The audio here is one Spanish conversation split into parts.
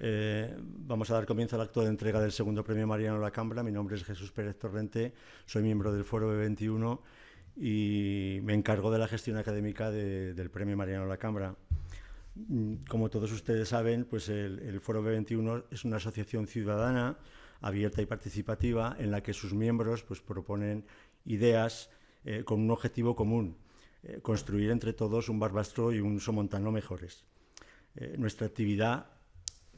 Vamos a dar comienzo al acto de entrega del segundo premio Mariano Lacambra. Mi nombre es Jesús Pérez Torrente, soy miembro del Foro B21 y me encargo de la gestión académica del premio Mariano Lacambra. Como todos ustedes saben, pues el Foro B21 es una asociación ciudadana abierta y participativa en la que sus miembros pues, proponen ideas con un objetivo común, construir entre todos un Barbastro y un Somontano mejores. Nuestra actividad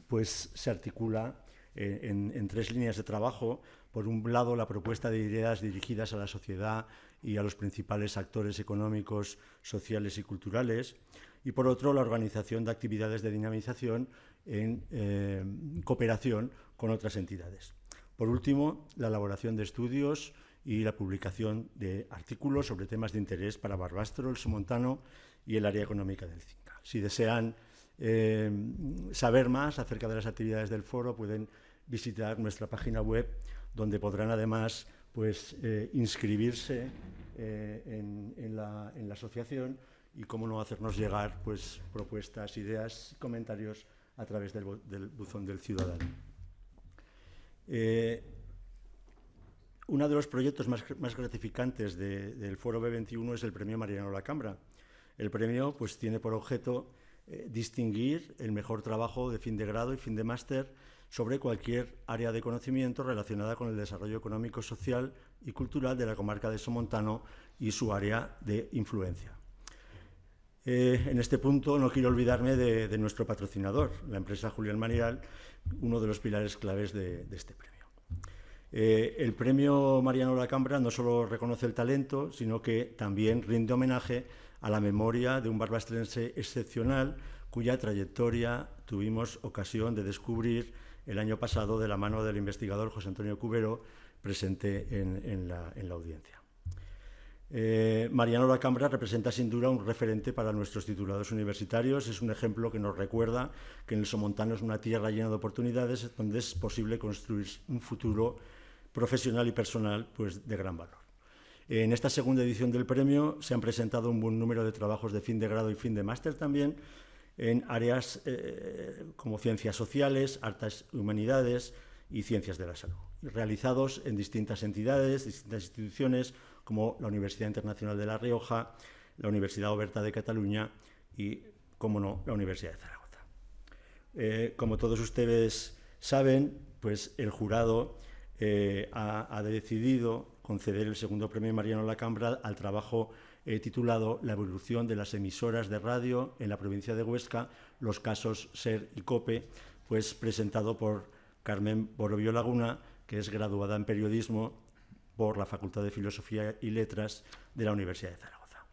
pues, se articula en tres líneas de trabajo. Por un lado, la propuesta de ideas dirigidas a la sociedad y a los principales actores económicos, sociales y culturales. Y por otro, la organización de actividades de dinamización en cooperación con otras entidades. Por último, la elaboración de estudios y la publicación de artículos sobre temas de interés para Barbastro, el Somontano y el área económica del Cinca. Si desean saber más acerca de las actividades del foro, pueden visitar nuestra página web, donde podrán además pues, inscribirse en la asociación y, cómo no, hacernos llegar pues, propuestas, ideas, comentarios a través del buzón del ciudadano. Uno de los proyectos más gratificantes del Foro B21 es el premio Mariano Lacambra. El premio pues, tiene por objeto distinguir el mejor trabajo de fin de grado y fin de máster sobre cualquier área de conocimiento relacionada con el desarrollo económico, social y cultural de la comarca de Somontano y su área de influencia. En este punto no quiero olvidarme de nuestro patrocinador, la empresa Julián Marial, uno de los pilares claves de este premio. El premio Mariano Lacambra no solo reconoce el talento, sino que también rinde homenaje a la memoria de un barbastrense excepcional cuya trayectoria tuvimos ocasión de descubrir el año pasado de la mano del investigador José Antonio Cubero, presente en la audiencia. Mariano Lacambra representa sin duda un referente para nuestros titulados universitarios. Es un ejemplo que nos recuerda que en el Somontano es una tierra llena de oportunidades donde es posible construir un futuro profesional y personal pues, de gran valor. En esta segunda edición del premio se han presentado un buen número de trabajos de fin de grado y fin de máster también en áreas como ciencias sociales, artes y humanidades y ciencias de la salud, realizados en distintas entidades, distintas instituciones como la Universidad Internacional de La Rioja, la Universidad Oberta de Cataluña y, como no, la Universidad de Zaragoza. Como todos ustedes saben, pues el jurado ha decidido conceder el segundo premio Mariano Lacambra al trabajo titulado La evolución de las emisoras de radio en la provincia de Huesca, los casos SER y COPE, pues presentado por Carmen Borovio Laguna, que es graduada en periodismo por la Facultad de Filosofía y Letras de la Universidad de Zaragoza.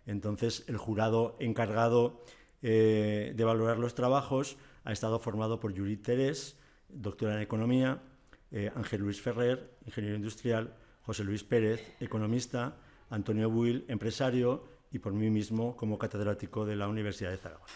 Entonces, el jurado encargado de valorar los trabajos ha estado formado por Judith Terés, doctora en Economía, Ángel Luis Ferrer, ingeniero industrial, José Luis Pérez, economista, Antonio Buil, empresario, y por mí mismo como catedrático de la Universidad de Zaragoza.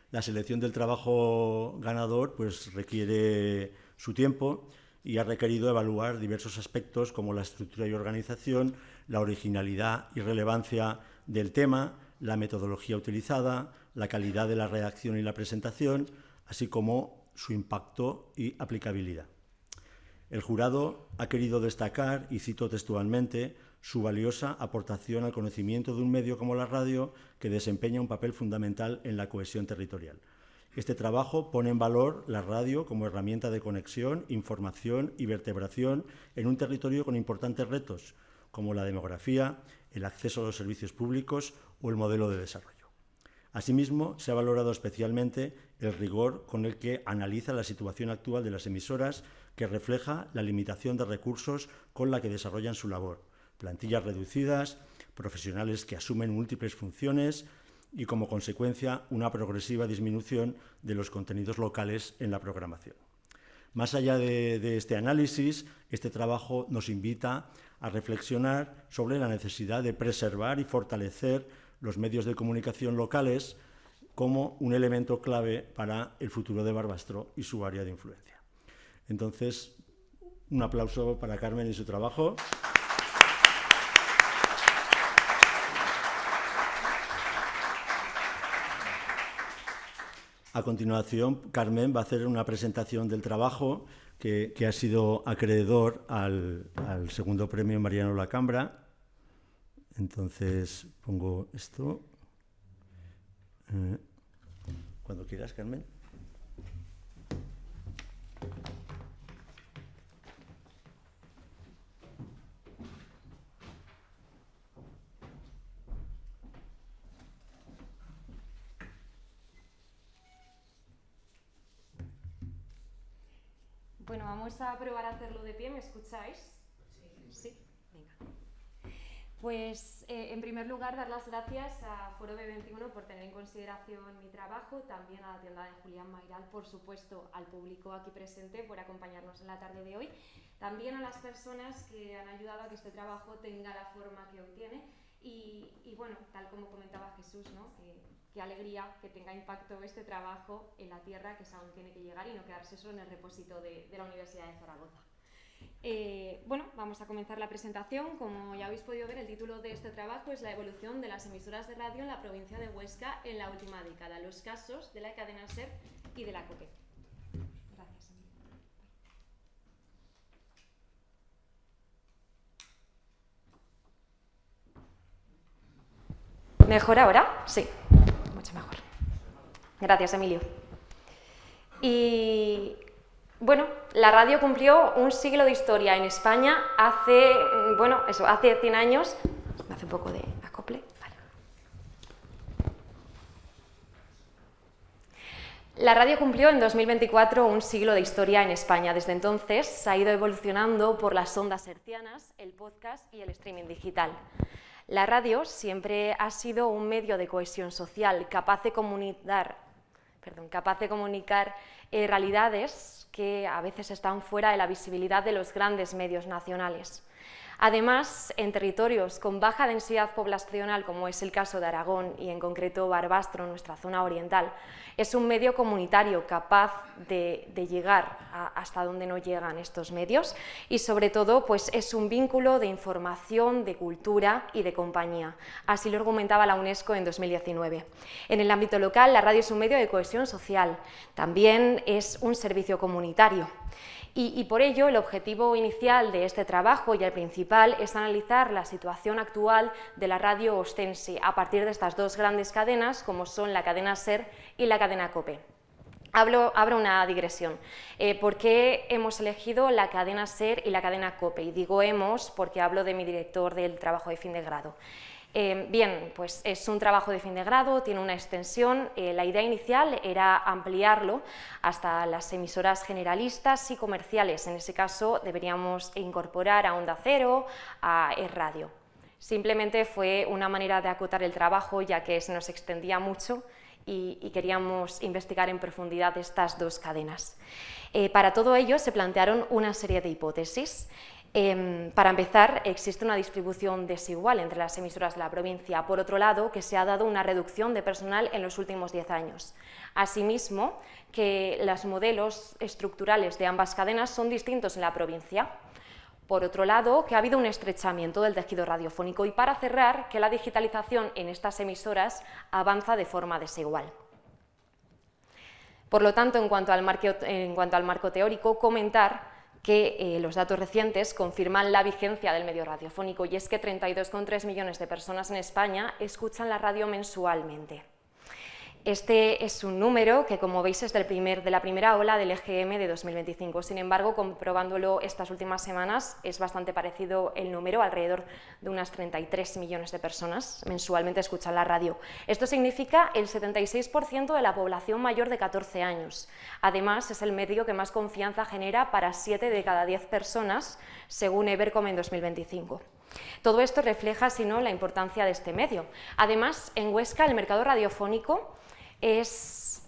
La selección del trabajo ganador pues, requiere su tiempo y ha requerido evaluar diversos aspectos como la estructura y organización, la originalidad y relevancia del tema, la metodología utilizada, la calidad de la redacción y la presentación, así como su impacto y aplicabilidad. El jurado ha querido destacar, y cito textualmente, su valiosa aportación al conocimiento de un medio como la radio que desempeña un papel fundamental en la cohesión territorial. Este trabajo pone en valor la radio como herramienta de conexión, información y vertebración en un territorio con importantes retos, como la demografía, el acceso a los servicios públicos o el modelo de desarrollo. Asimismo, se ha valorado especialmente el rigor con el que analiza la situación actual de las emisoras, que refleja la limitación de recursos con la que desarrollan su labor, plantillas reducidas, profesionales que asumen múltiples funciones y, como consecuencia, una progresiva disminución de los contenidos locales en la programación. Más allá de este análisis, este trabajo nos invita a reflexionar sobre la necesidad de preservar y fortalecer los medios de comunicación locales como un elemento clave para el futuro de Barbastro y su área de influencia. Entonces, un aplauso para Carmen y su trabajo. A continuación, Carmen va a hacer una presentación del trabajo que ha sido acreedor al segundo premio Mariano Lacambra. Entonces, pongo esto. Cuando quieras, Carmen. Bueno, vamos a probar a hacerlo de pie, ¿me escucháis? Sí. Venga. Pues, en primer lugar, dar las gracias a Foro B21 por tener en consideración mi trabajo, también a la tienda de Julián Mayral, por supuesto, al público aquí presente por acompañarnos en la tarde de hoy, también a las personas que han ayudado a que este trabajo tenga la forma que hoy tiene y bueno, tal como comentaba Jesús, ¿no? Qué alegría que tenga impacto este trabajo en la tierra, que es aún tiene que llegar y no quedarse solo en el repósito de la Universidad de Zaragoza. Bueno, vamos a comenzar la presentación. Como ya habéis podido ver, el título de este trabajo es La evolución de las emisoras de radio en la provincia de Huesca en la última década, los casos de la cadena SER y de la COPE. Gracias. ¿Mejor ahora? Sí, mucho mejor. Gracias, Emilio. Y bueno, la radio cumplió un siglo de historia en España hace, hace 100 años. Me hace un poco de acople. Vale. La radio cumplió en 2024 un siglo de historia en España. Desde entonces ha ido evolucionando por las ondas hertzianas, el podcast y el streaming digital. La radio siempre ha sido un medio de cohesión social, capaz de comunicar realidades que a veces están fuera de la visibilidad de los grandes medios nacionales. Además, en territorios con baja densidad poblacional, como es el caso de Aragón y en concreto Barbastro, nuestra zona oriental, es un medio comunitario capaz de llegar hasta donde no llegan estos medios y sobre todo pues, es un vínculo de información, de cultura y de compañía. Así lo argumentaba la UNESCO en 2019. En el ámbito local, la radio es un medio de cohesión social, también es un servicio comunitario. Y por ello el objetivo inicial de este trabajo y el principal es analizar la situación actual de la radio ostense a partir de estas dos grandes cadenas como son la cadena SER y la cadena COPE. Abro una digresión. ¿Por qué hemos elegido la cadena SER y la cadena COPE? Y digo hemos porque hablo de mi director del trabajo de fin de grado. Bien, pues es un trabajo de fin de grado, tiene una extensión. La idea inicial era ampliarlo hasta las emisoras generalistas y comerciales. En ese caso deberíamos incorporar a Onda Cero, a Es Radio. Simplemente fue una manera de acotar el trabajo ya que se nos extendía mucho y queríamos investigar en profundidad estas dos cadenas. Para todo ello se plantearon una serie de hipótesis. Para empezar, existe una distribución desigual entre las emisoras de la provincia. Por otro lado, que se ha dado una reducción de personal en los últimos 10 años. Asimismo, que los modelos estructurales de ambas cadenas son distintos en la provincia. Por otro lado, que ha habido un estrechamiento del tejido radiofónico y para cerrar, que la digitalización en estas emisoras avanza de forma desigual. Por lo tanto, en cuanto al marco teórico, comentar que los datos recientes confirman la vigencia del medio radiofónico y es que 32,3 millones de personas en España escuchan la radio mensualmente. Este es un número que, como veis, es de la primera ola del EGM de 2025. Sin embargo, comprobándolo estas últimas semanas, es bastante parecido el número, alrededor de unas 33 millones de personas mensualmente escuchan la radio. Esto significa el 76% de la población mayor de 14 años. Además, es el medio que más confianza genera para 7 de cada 10 personas, según Evercom en 2025. Todo esto refleja, si no, la importancia de este medio. Además, en Huesca el mercado radiofónico es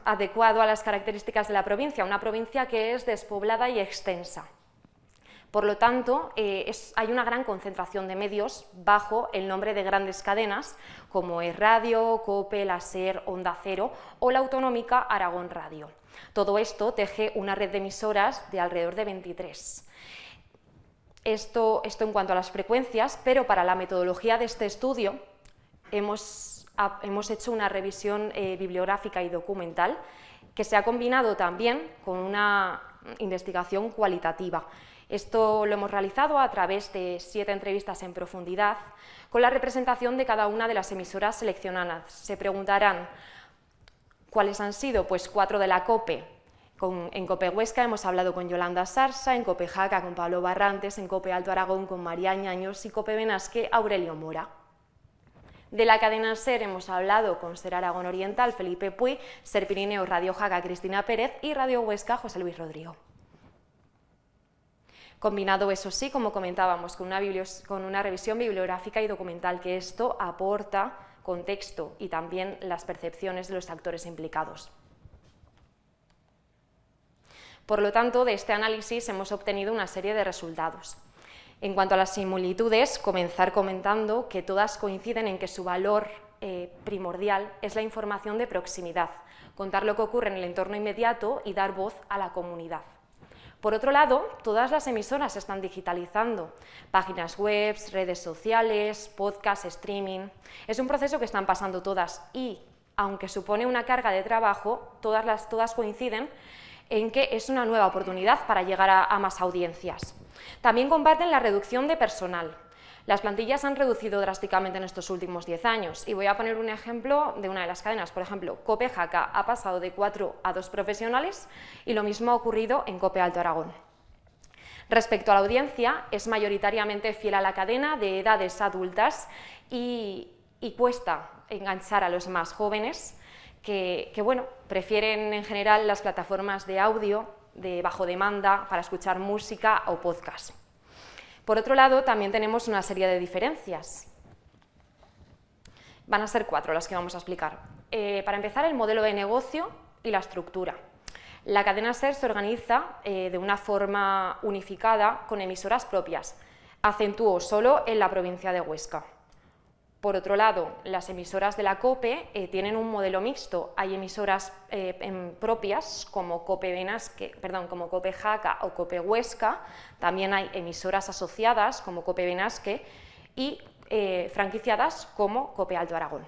adecuado a las características de la provincia, una provincia que es despoblada y extensa. Por lo tanto, hay una gran concentración de medios bajo el nombre de grandes cadenas como Es Radio, COPE, la SER, Onda Cero o la autonómica Aragón Radio. Todo esto teje una red de emisoras de alrededor de 23. Esto en cuanto a las frecuencias, pero para la metodología de este estudio hemos hemos hecho una revisión bibliográfica y documental que se ha combinado también con una investigación cualitativa. Esto lo hemos realizado a través de 7 entrevistas en profundidad con la representación de cada una de las emisoras seleccionadas. Se preguntarán cuáles han sido, pues 4 de la COPE. En COPE Huesca hemos hablado con Yolanda Sarsa, en COPE Jaca con Pablo Barrantes, en COPE Alto Aragón con María Ñaños y COPE Benasque Aurelio Mora. De la cadena SER hemos hablado con SER Aragón Oriental, Felipe Puy, SER Pirineo Radio Jaca, Cristina Pérez y Radio Huesca, José Luis Rodrigo. Combinado, eso sí, como comentábamos, con una revisión bibliográfica y documental, que esto aporta contexto y también las percepciones de los actores implicados. Por lo tanto, de este análisis hemos obtenido una serie de resultados. En cuanto a las similitudes, comenzar comentando que todas coinciden en que su valor primordial es la información de proximidad, contar lo que ocurre en el entorno inmediato y dar voz a la comunidad. Por otro lado, todas las emisoras están digitalizando, páginas web, redes sociales, podcast, streaming. Es un proceso que están pasando todas y, aunque supone una carga de trabajo, todas coinciden en que es una nueva oportunidad para llegar a más audiencias. También comparten la reducción de personal. Las plantillas han reducido drásticamente en estos últimos 10 años y voy a poner un ejemplo de una de las cadenas. Por ejemplo, COPE Jaca ha pasado de 4 a 2 profesionales y lo mismo ha ocurrido en COPE Alto Aragón. Respecto a la audiencia, es mayoritariamente fiel a la cadena de edades adultas y cuesta enganchar a los más jóvenes que bueno, prefieren en general las plataformas de audio de bajo demanda para escuchar música o podcast. Por otro lado, también tenemos una serie de diferencias. Van a ser 4 las que vamos a explicar. Para empezar, el modelo de negocio y la estructura. La cadena SER se organiza de una forma unificada con emisoras propias. Acentúo solo en la provincia de Huesca. Por otro lado, las emisoras de la COPE tienen un modelo mixto. Hay emisoras propias como COPE Jaca o COPE Huesca. También hay emisoras asociadas como COPE Benasque y franquiciadas como COPE Alto Aragón.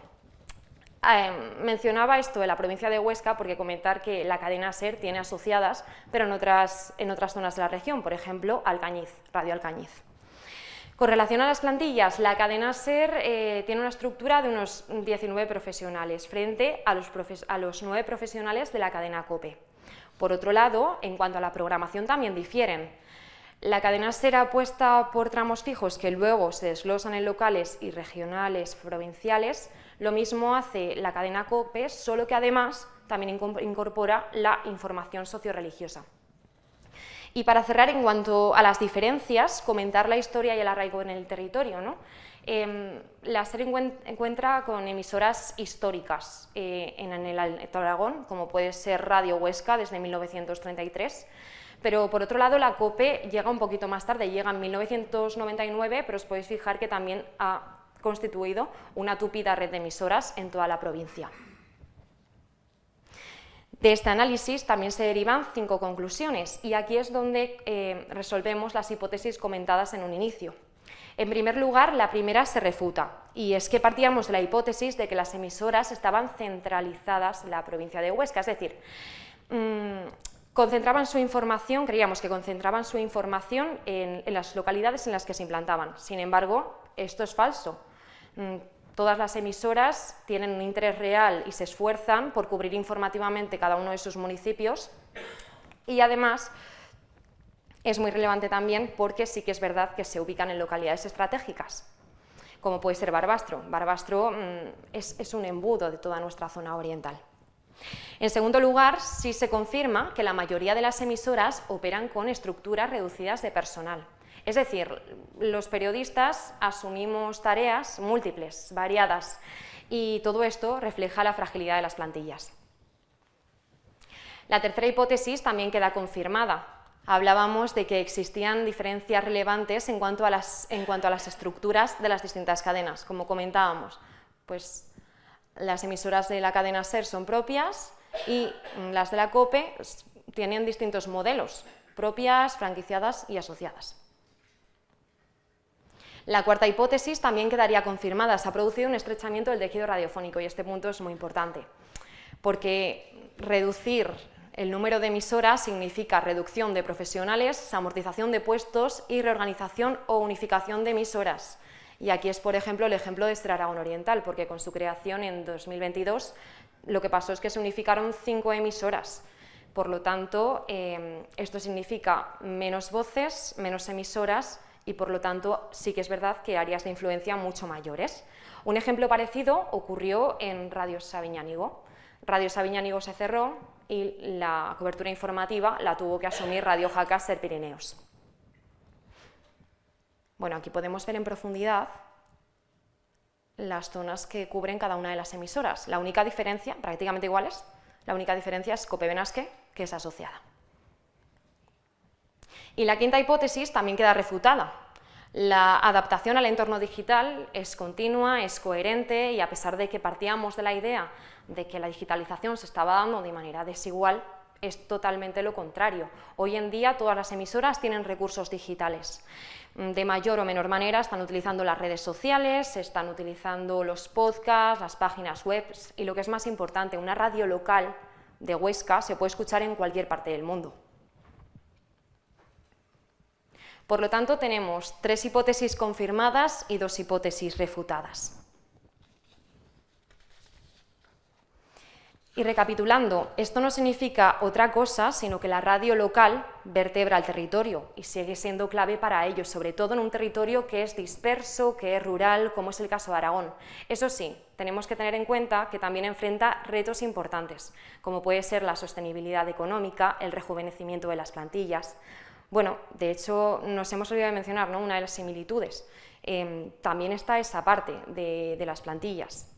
Mencionaba esto de la provincia de Huesca porque comentar que la cadena SER tiene asociadas, pero en otras zonas de la región, por ejemplo, Alcañiz, Radio Alcañiz. Con relación a las plantillas, la cadena SER tiene una estructura de unos 19 profesionales frente a los 9 profesionales de la cadena COPE. Por otro lado, en cuanto a la programación también difieren. La cadena SER apuesta por tramos fijos que luego se desglosan en locales y regionales, provinciales. Lo mismo hace la cadena COPE, solo que además también incorpora la información socioreligiosa. Y para cerrar, en cuanto a las diferencias, comentar la historia y el arraigo en el territorio, ¿no? La SER encuentra con emisoras históricas en el Alto Aragón, como puede ser Radio Huesca desde 1933, pero por otro lado la COPE llega un poquito más tarde, llega en 1999, pero os podéis fijar que también ha constituido una tupida red de emisoras en toda la provincia. De este análisis también se derivan 5 conclusiones y aquí es donde resolvemos las hipótesis comentadas en un inicio. En primer lugar, la primera se refuta y es que partíamos de la hipótesis de que las emisoras estaban centralizadas en la provincia de Huesca, es decir, creíamos que concentraban su información en las localidades en las que se implantaban. Sin embargo, esto es falso. Todas las emisoras tienen un interés real y se esfuerzan por cubrir informativamente cada uno de sus municipios y además es muy relevante también porque sí que es verdad que se ubican en localidades estratégicas, como puede ser Barbastro. Barbastro es un embudo de toda nuestra zona oriental. En segundo lugar, sí se confirma que la mayoría de las emisoras operan con estructuras reducidas de personal. Es decir, los periodistas asumimos tareas múltiples, variadas, y todo esto refleja la fragilidad de las plantillas. La tercera hipótesis también queda confirmada. Hablábamos de que existían diferencias relevantes en cuanto a las estructuras de las distintas cadenas. Como comentábamos, pues las emisoras de la cadena SER son propias y las de la COPE tienen distintos modelos, propias, franquiciadas y asociadas. La cuarta hipótesis también quedaría confirmada. Se ha producido un estrechamiento del tejido radiofónico y este punto es muy importante, porque reducir el número de emisoras significa reducción de profesionales, amortización de puestos y reorganización o unificación de emisoras. Y aquí es, por ejemplo, el ejemplo de Extra Aragón Oriental, porque con su creación en 2022 lo que pasó es que se unificaron 5 emisoras. Por lo tanto, esto significa menos voces, menos emisoras y, por lo tanto, sí que es verdad que áreas de influencia mucho mayores. Un ejemplo parecido ocurrió en Radio Sabiñánigo. Radio Sabiñánigo se cerró y la cobertura informativa la tuvo que asumir Radio Jaca Ser Pirineos. Bueno, aquí podemos ver en profundidad las zonas que cubren cada una de las emisoras. La única diferencia, prácticamente iguales, la única diferencia es Cope Benasque, que es asociada. Y la quinta hipótesis también queda refutada. La adaptación al entorno digital es continua, es coherente y a pesar de que partíamos de la idea de que la digitalización se estaba dando de manera desigual, es totalmente lo contrario. Hoy en día todas las emisoras tienen recursos digitales. De mayor o menor manera están utilizando las redes sociales, están utilizando los podcasts, las páginas web y lo que es más importante, una radio local de Huesca se puede escuchar en cualquier parte del mundo. Por lo tanto, tenemos 3 hipótesis confirmadas y 2 hipótesis refutadas. Y recapitulando, esto no significa otra cosa, sino que la radio local vertebra el territorio y sigue siendo clave para ello, sobre todo en un territorio que es disperso, que es rural, como es el caso de Aragón. Eso sí, tenemos que tener en cuenta que también enfrenta retos importantes, como puede ser la sostenibilidad económica, el rejuvenecimiento de las plantillas. Bueno, de hecho, nos hemos olvidado de mencionar, ¿no?, una de las similitudes. También está esa parte de las plantillas.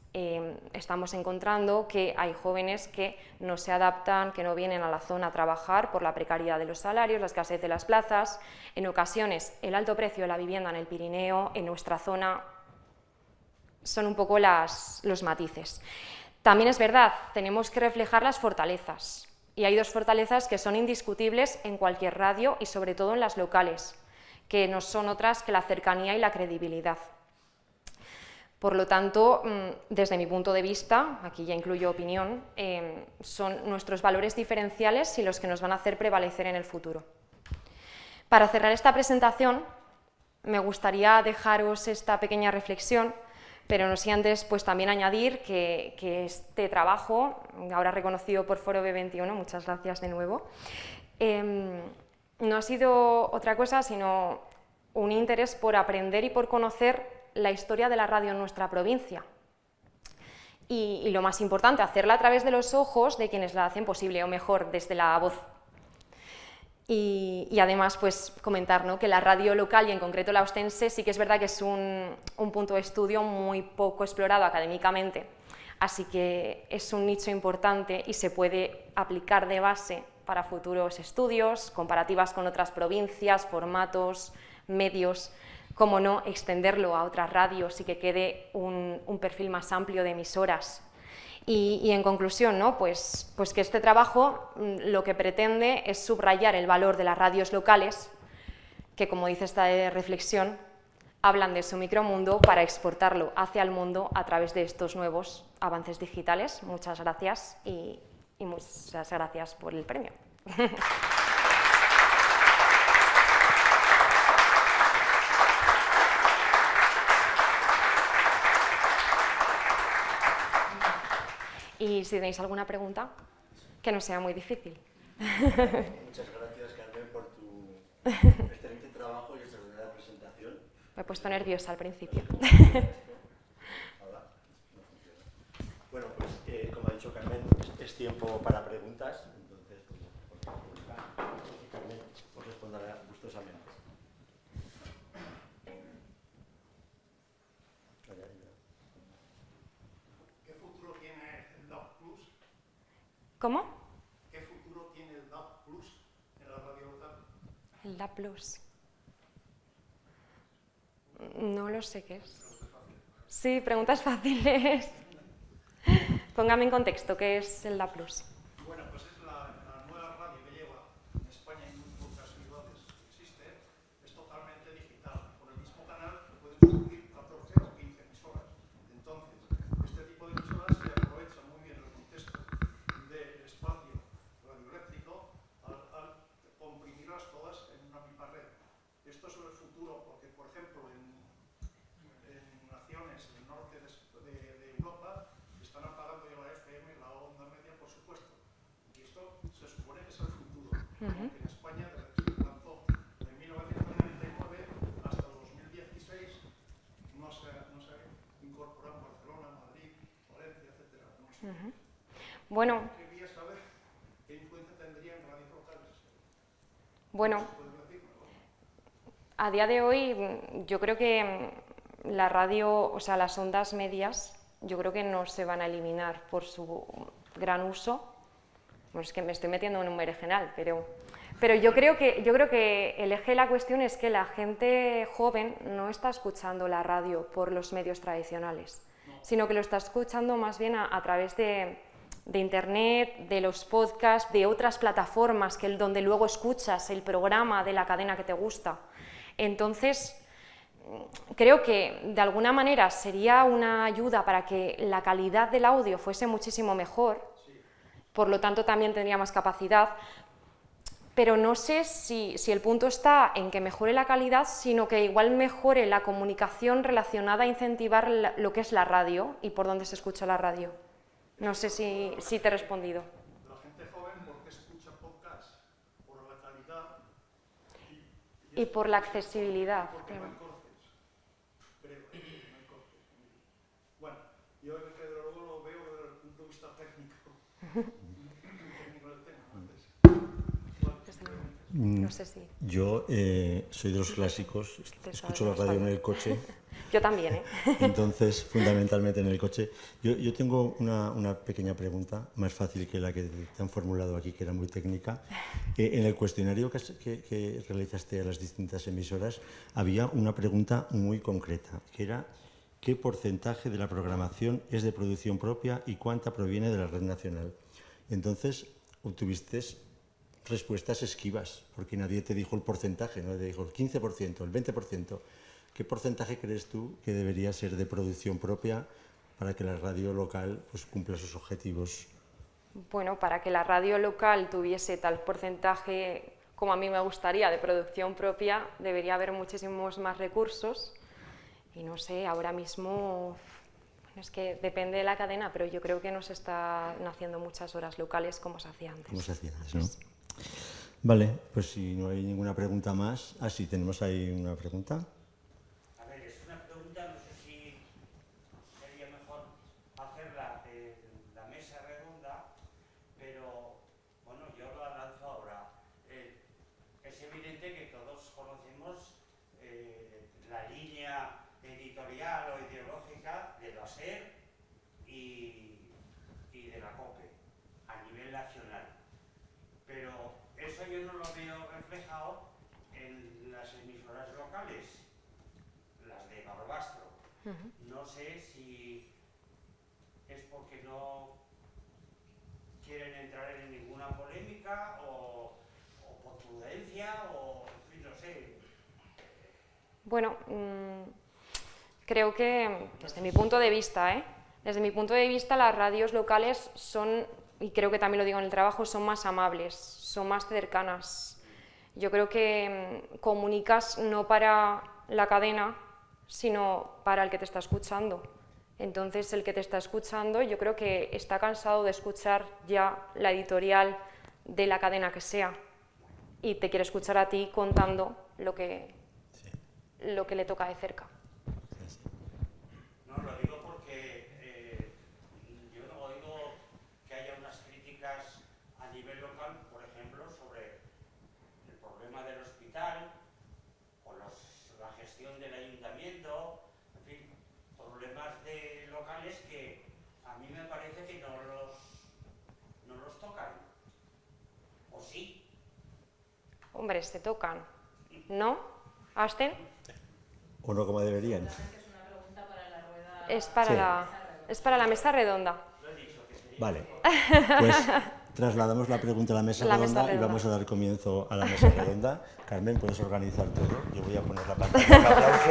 Estamos encontrando que hay jóvenes que no se adaptan, que no vienen a la zona a trabajar por la precariedad de los salarios, la escasez de las plazas, en ocasiones el alto precio de la vivienda en el Pirineo, en nuestra zona, son un poco los matices. También es verdad, tenemos que reflejar las fortalezas, y hay 2 fortalezas que son indiscutibles en cualquier radio y sobre todo en las locales, que no son otras que la cercanía y la credibilidad. Por lo tanto, desde mi punto de vista, aquí ya incluyo opinión, son nuestros valores diferenciales y los que nos van a hacer prevalecer en el futuro. Para cerrar esta presentación, me gustaría dejaros esta pequeña reflexión, pero no sin antes pues, también añadir que este trabajo, ahora reconocido por Foro B21, muchas gracias de nuevo, no ha sido otra cosa sino un interés por aprender y por conocer la historia de la radio en nuestra provincia. Y lo más importante, hacerla a través de los ojos de quienes la hacen posible, o mejor, desde la voz. Y además, pues comentar, ¿no?, que la radio local y en concreto la ostense sí que es verdad que es un punto de estudio muy poco explorado académicamente, así que es un nicho importante y se puede aplicar de base para futuros estudios, comparativas con otras provincias, formatos, medios, cómo no extenderlo a otras radios y que quede un perfil más amplio de emisoras. Y en conclusión, ¿no?, pues que este trabajo lo que pretende es subrayar el valor de las radios locales, que como dice esta reflexión, hablan de su micromundo para exportarlo hacia el mundo a través de estos nuevos avances digitales. Muchas gracias y muchas gracias por el premio. Y si tenéis alguna pregunta, que no sea muy difícil. Muchas gracias, Carmen, por tu excelente trabajo y extraordinaria presentación. Me he puesto nerviosa al principio. Bueno, pues como ha dicho Carmen, es tiempo para preguntas, entonces Carmen os responderá gustosamente. ¿Cómo? ¿Qué futuro tiene el DAB Plus en la radio local? El DAB Plus. No lo sé qué es. Sí, preguntas fáciles. Póngame en contexto, ¿qué es el DAB Plus? Bueno, pues es la nueva radio que lleva en España y en muy pocas ciudades existe. Es totalmente digital. Por el mismo canal lo puedes esto sobre el futuro, porque por ejemplo en naciones del norte de Europa están apagando ya la FM, la onda media, por supuesto. Y esto se supone que es el futuro. Aunque en España, desde que se lanzó de 1999 hasta 2016, no se incorporado en Barcelona, Madrid, Valencia, etc. No sé. Bueno, Quería saber qué influencia tendrían radios locales. bueno, a día de hoy yo creo que la radio, o sea, las ondas medias, yo creo que no se van a eliminar por su gran uso. Bueno, es que me estoy metiendo en un berenjenal, pero yo creo que el eje de la cuestión es que la gente joven no está escuchando la radio por los medios tradicionales, sino que lo está escuchando más bien a través de internet, de los podcasts, de otras plataformas donde luego escuchas el programa de la cadena que te gusta. Entonces, creo que de alguna manera sería una ayuda para que la calidad del audio fuese muchísimo mejor, por lo tanto también tendría más capacidad, pero no sé si el punto está en que mejore la calidad, sino que igual mejore la comunicación relacionada a incentivar lo que es la radio y por dónde se escucha la radio. No sé si te he respondido. La gente joven, ¿por qué escucha podcast? Por la calidad Y por la accesibilidad. porque no hay cortes. Creo que no hay cortes. Bueno, yo desde luego lo veo desde el punto de vista técnico. Técnico del tema, antes. No sé si... Yo soy de los clásicos, escucho la radio en el coche. Yo también, ¿eh? Entonces, fundamentalmente en el coche. Yo tengo una pequeña pregunta, más fácil que la que te han formulado aquí, que era muy técnica. En el cuestionario que realizaste a las distintas emisoras, había una pregunta muy concreta, que era ¿qué porcentaje de la programación es de producción propia y cuánta proviene de la red nacional? Entonces, obtuviste respuestas esquivas, porque nadie te dijo el porcentaje, no te dijo el 15%, el 20%. ¿Qué porcentaje crees tú que debería ser de producción propia para que la radio local pues, cumpla sus objetivos? Bueno, para que la radio local tuviese tal porcentaje como a mí me gustaría de producción propia, debería haber muchísimos más recursos. Y no sé, ahora mismo es que depende de la cadena, pero yo creo que no se están haciendo muchas horas locales como se hacía antes. Como se hacía antes, ¿no? Vale, pues si no hay ninguna pregunta más... Ah, sí, tenemos ahí una pregunta. A ver, es una pregunta, no sé si sería mejor hacerla en la mesa redonda, pero bueno, yo la lanzo ahora. Es evidente que todos conocemos la línea editorial o ideológica de la SER y de la COPE a nivel nacional. Pero eso yo no lo veo reflejado en las emisoras locales, las de Barbastro. No sé si es porque no quieren entrar en ninguna polémica o por prudencia o, en fin, no sé. Bueno, creo que desde mi punto de vista, desde mi punto de vista las radios locales son, y creo que también lo digo en el trabajo, son más amables, son más cercanas. Yo creo que comunicas no para la cadena, sino para el que te está escuchando. Entonces, el que te está escuchando, yo creo que está cansado de escuchar ya la editorial de la cadena que sea y te quiere escuchar a ti contando lo que le toca de cerca. No, lo digo porque yo no oigo que haya unas críticas a nivel local, por ejemplo, sobre el problema del hospital o la gestión del ayuntamiento, en fin, problemas locales que a mí me parece que no los tocan. ¿O sí? Hombre, se tocan, ¿no? ¿Asten? ¿O no como deberían? Es para la mesa redonda. Vale, pues trasladamos la pregunta a la mesa redonda y vamos a dar comienzo a la mesa redonda. Carmen, puedes organizar todo. Yo voy a poner la pantalla. Un aplauso.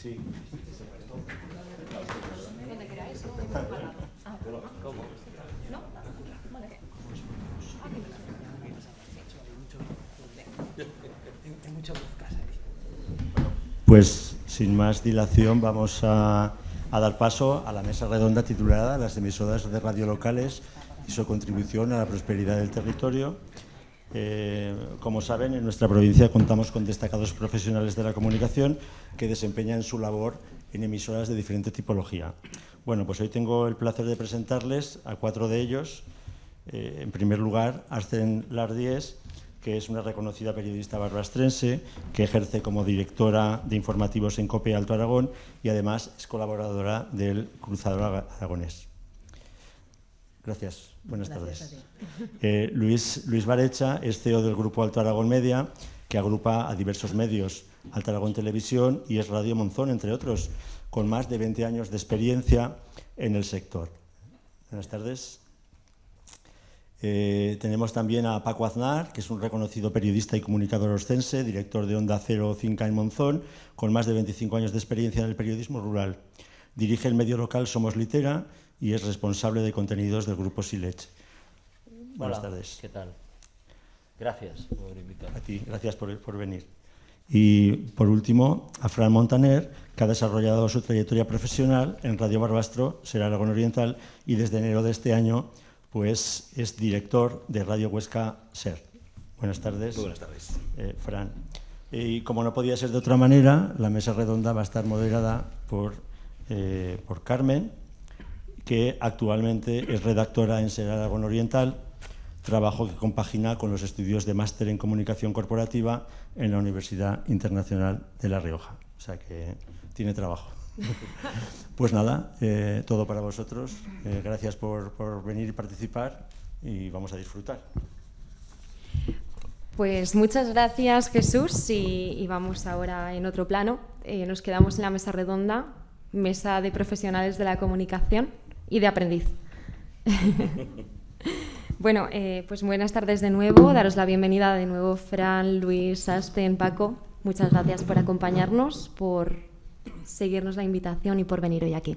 Sí. Donde queráis, ¿no? ¿Cómo? ¿No? Vale. Pues sin más dilación vamos a dar paso a la mesa redonda titulada Las emisoras de radio locales y su contribución a la prosperidad del territorio. Como saben, en nuestra provincia contamos con destacados profesionales de la comunicación que desempeñan su labor en emisoras de diferente tipología. Bueno, pues hoy tengo el placer de presentarles a 4 de ellos. En primer lugar, Arsen Lardies, que es una reconocida periodista barbastrense que ejerce como directora de informativos en COPE Alto Aragón y además es colaboradora del Cruzador Aragonés. Gracias. Buenas tardes. Luis Barecha es CEO del Grupo Alto Aragón Media, que agrupa a diversos medios, Alto Aragón Televisión y Es Radio Monzón, entre otros, con más de 20 años de experiencia en el sector. Buenas tardes. Tenemos también a Paco Aznar, que es un reconocido periodista y comunicador oscense, director de Onda Cero Cinca en Monzón, con más de 25 años de experiencia en el periodismo rural. Dirige el medio local Somos Litera y es responsable de contenidos del grupo Silech. Buenas tardes. ¿Qué tal? Gracias por invitarme. A ti, gracias por venir. Y por último, a Fran Montaner, que ha desarrollado su trayectoria profesional en Radio Barbastro, Ser Aragón Oriental, y desde enero de este año pues es director de Radio Huesca Ser. Buenas tardes. Muy buenas tardes. Fran. Y como no podía ser de otra manera, la mesa redonda va a estar moderada por Carmen, que actualmente es redactora en Ser Aragón Oriental, trabajo que compagina con los estudios de máster en comunicación corporativa en la Universidad Internacional de La Rioja. O sea que tiene trabajo. Pues nada, todo para vosotros. Gracias por venir y participar y vamos a disfrutar. Pues muchas gracias, Jesús, y vamos ahora en otro plano. Nos quedamos en la mesa redonda, mesa de profesionales de la comunicación y de aprendiz. Bueno, pues buenas tardes de nuevo, daros la bienvenida de nuevo, Fran, Luis, Asten, Paco. Muchas gracias por acompañarnos, por seguirnos la invitación y por venir hoy aquí.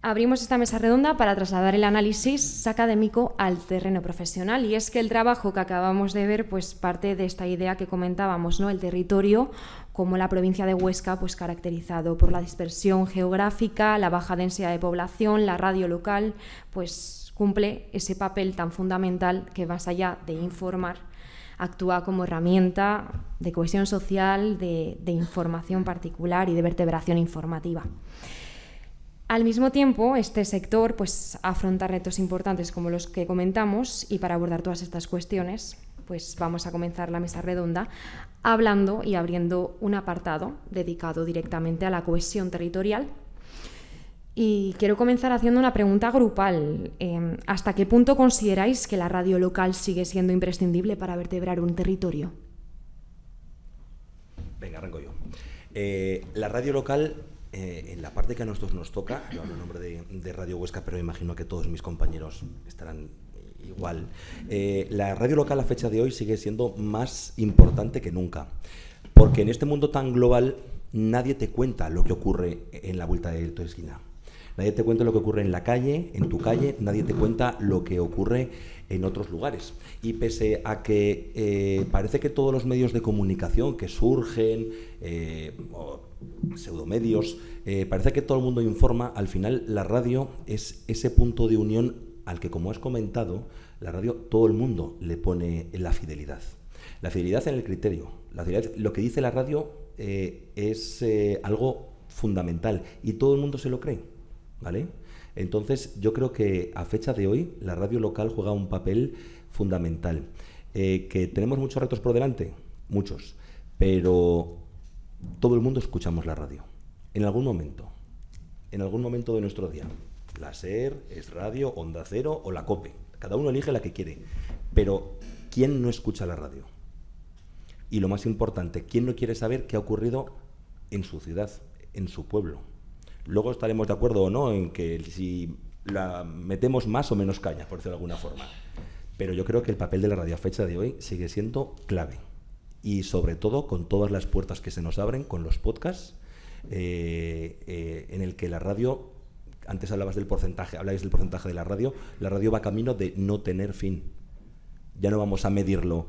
Abrimos esta mesa redonda para trasladar el análisis académico al terreno profesional, y es que el trabajo que acabamos de ver pues parte de esta idea que comentábamos, ¿no? El territorio como la provincia de Huesca, pues caracterizado por la dispersión geográfica, la baja densidad de población, la radio local, pues cumple ese papel tan fundamental que, más allá de informar, actúa como herramienta de cohesión social, de información particular y de vertebración informativa. Al mismo tiempo, este sector pues, afronta retos importantes como los que comentamos, y para abordar todas estas cuestiones pues vamos a comenzar la mesa redonda hablando y abriendo un apartado dedicado directamente a la cohesión territorial. Y quiero comenzar haciendo una pregunta grupal. ¿Hasta qué punto consideráis que la radio local sigue siendo imprescindible para vertebrar un territorio? Venga, arranco yo. La radio local, en la parte que a nosotros nos toca, yo hablo en nombre de Radio Huesca, pero imagino que todos mis compañeros estarán igual. La radio local a fecha de hoy sigue siendo más importante que nunca, porque en este mundo tan global nadie te cuenta lo que ocurre en la vuelta de tu esquina. Nadie te cuenta lo que ocurre en la calle, en tu calle, nadie te cuenta lo que ocurre en otros lugares. Y pese a que parece que todos los medios de comunicación que surgen, o pseudomedios, parece que todo el mundo informa, al final la radio es ese punto de unión al que, como has comentado, la radio, todo el mundo le pone la fidelidad. La fidelidad en el criterio. La fidelidad, lo que dice la radio es algo fundamental y todo el mundo se lo cree. ¿Vale? Entonces, yo creo que a fecha de hoy la radio local juega un papel fundamental. ¿Que tenemos muchos retos por delante? Muchos. Pero todo el mundo escuchamos la radio. En algún momento de nuestro día. La SER, Es Radio, Onda Cero o la COPE. Cada uno elige la que quiere. Pero, ¿quién no escucha la radio? Y lo más importante, ¿quién no quiere saber qué ha ocurrido en su ciudad, en su pueblo? Luego estaremos de acuerdo o no en que si la metemos más o menos caña, por decirlo de alguna forma. Pero yo creo que el papel de la radio a fecha de hoy sigue siendo clave. Y sobre todo con todas las puertas que se nos abren, con los podcasts, en el que la radio, antes habláis del porcentaje de la radio va camino de no tener fin. Ya no vamos a medirlo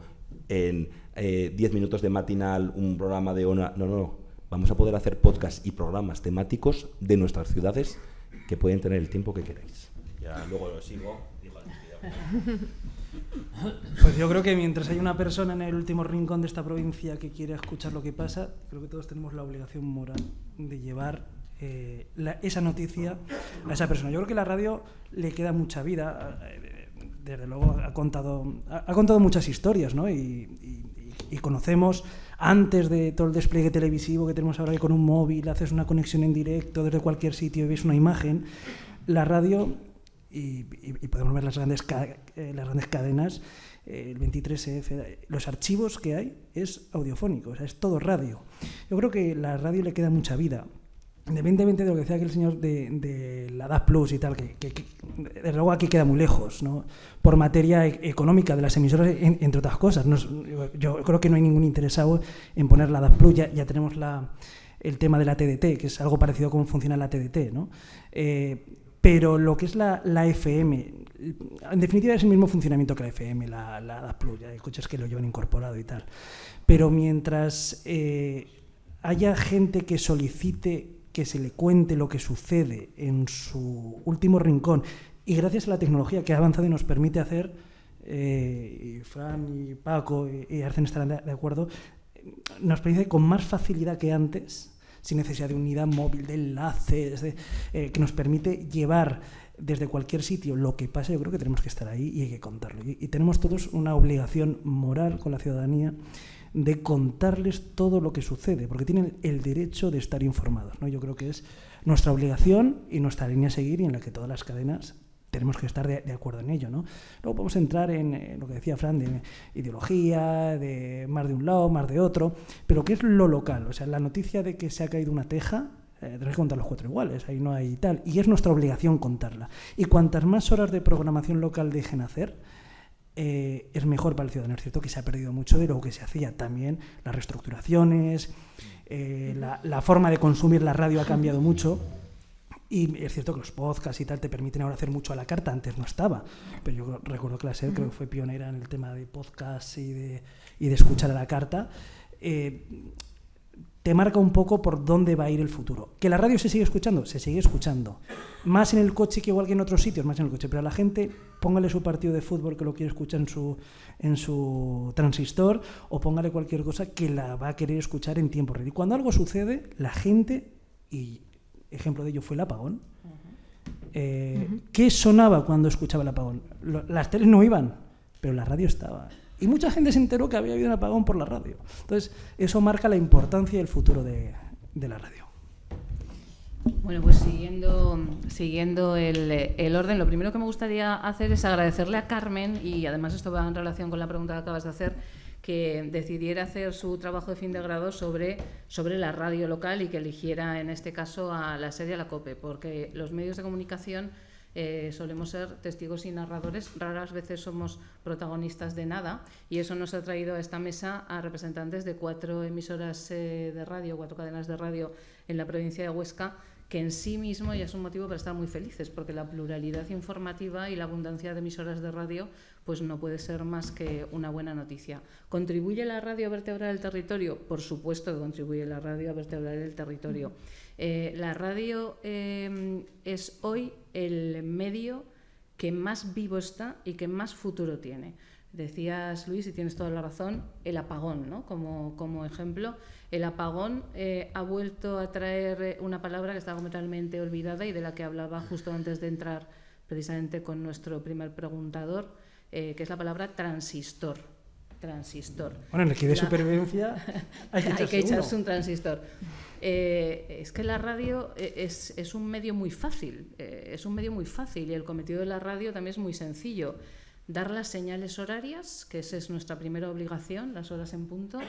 en 10 minutos de matinal, un programa de una... No. Vamos a poder hacer podcasts y programas temáticos de nuestras ciudades que pueden tener el tiempo que queráis. Ya luego lo sigo. Pues yo creo que mientras hay una persona en el último rincón de esta provincia que quiere escuchar lo que pasa, creo que todos tenemos la obligación moral de llevar esa noticia a esa persona. Yo creo que la radio le queda mucha vida. Desde luego ha contado muchas historias, ¿no? Y conocemos, antes de todo el despliegue televisivo que tenemos ahora, que con un móvil haces una conexión en directo desde cualquier sitio y ves una imagen, la radio, y podemos ver las grandes cadenas, el 23F, los archivos que hay es audiofónico, o sea, es todo radio. Yo creo que la radio le queda mucha vida. Independientemente de lo que decía aquel señor de la DAB Plus y tal, que desde luego aquí queda muy lejos, ¿no? Por materia económica de las emisoras, entre otras cosas. Yo creo que no hay ningún interesado en poner la DAB Plus. Ya tenemos el tema de la TDT, que es algo parecido a cómo funciona la TDT, ¿no? Pero lo que es la FM, en definitiva es el mismo funcionamiento que la FM, la DAB Plus. Ya hay coches que lo llevan incorporado y tal. Pero mientras haya gente que solicite que se le cuente lo que sucede en su último rincón, y gracias a la tecnología que ha avanzado y nos permite hacer, y Fran y Paco y Arsen estarán de acuerdo, nos permite con más facilidad que antes, sin necesidad de unidad móvil, de enlaces, que nos permite llevar desde cualquier sitio lo que pasa. Yo creo que tenemos que estar ahí y hay que contarlo. Y tenemos todos una obligación moral con la ciudadanía de contarles todo lo que sucede, porque tienen el derecho de estar informados, ¿no? Yo creo que es nuestra obligación y nuestra línea a seguir, y en la que todas las cadenas tenemos que estar de acuerdo en ello, ¿no? Luego podemos entrar en lo que decía Fran, de ideología, de más de un lado, más de otro, pero ¿qué es lo local? O sea, la noticia de que se ha caído una teja, tenemos que contar los 4 iguales, ahí no hay tal, y es nuestra obligación contarla. Y cuantas más horas de programación local dejen hacer, es mejor para el ciudadano. Es cierto que se ha perdido mucho de lo que se hacía. También las reestructuraciones, la forma de consumir la radio ha cambiado mucho, y es cierto que los podcasts y tal te permiten ahora hacer mucho a la carta. Antes no estaba, pero yo recuerdo que la SER creo que fue pionera en el tema de podcasts y de escuchar a la carta. Te marca un poco por dónde va a ir el futuro. ¿Que la radio se sigue escuchando? Se sigue escuchando. Más en el coche que igual que en otros sitios, más en el coche. Pero a la gente, póngale su partido de fútbol que lo quiere escuchar en su transistor, o póngale cualquier cosa que la va a querer escuchar en tiempo real. Y cuando algo sucede, la gente, y ejemplo de ello fue el apagón, ¿qué sonaba cuando escuchaba el apagón? Las teles no iban, pero la radio estaba. Y mucha gente se enteró que había habido un apagón por la radio. Entonces, eso marca la importancia y el futuro de la radio. Bueno, pues siguiendo el orden, lo primero que me gustaría hacer es agradecerle a Carmen, y además esto va en relación con la pregunta que acabas de hacer, que decidiera hacer su trabajo de fin de grado sobre la radio local, y que eligiera en este caso a la SER y a la COPE, porque los medios de comunicación solemos ser testigos y narradores, raras veces somos protagonistas de nada, y eso nos ha traído a esta mesa a representantes de 4 emisoras de radio, 4 cadenas de radio en la provincia de Huesca, que en sí mismo ya es un motivo para estar muy felices, porque la pluralidad informativa y la abundancia de emisoras de radio pues no puede ser más que una buena noticia. ¿Contribuye la radio a vertebrar el territorio? Por supuesto que contribuye la radio a vertebrar el territorio. La radio es hoy el medio que más vivo está y que más futuro tiene. Decías, Luis, y tienes toda la razón, el apagón, ¿no? Como ejemplo. El apagón ha vuelto a traer una palabra que estaba completamente olvidada y de la que hablaba justo antes de entrar precisamente con nuestro primer preguntador, que es la palabra transistor. Bueno, en el que de supervivencia hay que echarse un transistor. Es que la radio es un medio muy fácil, y el cometido de la radio también es muy sencillo. Dar las señales horarias, que esa es nuestra primera obligación, las horas en punto,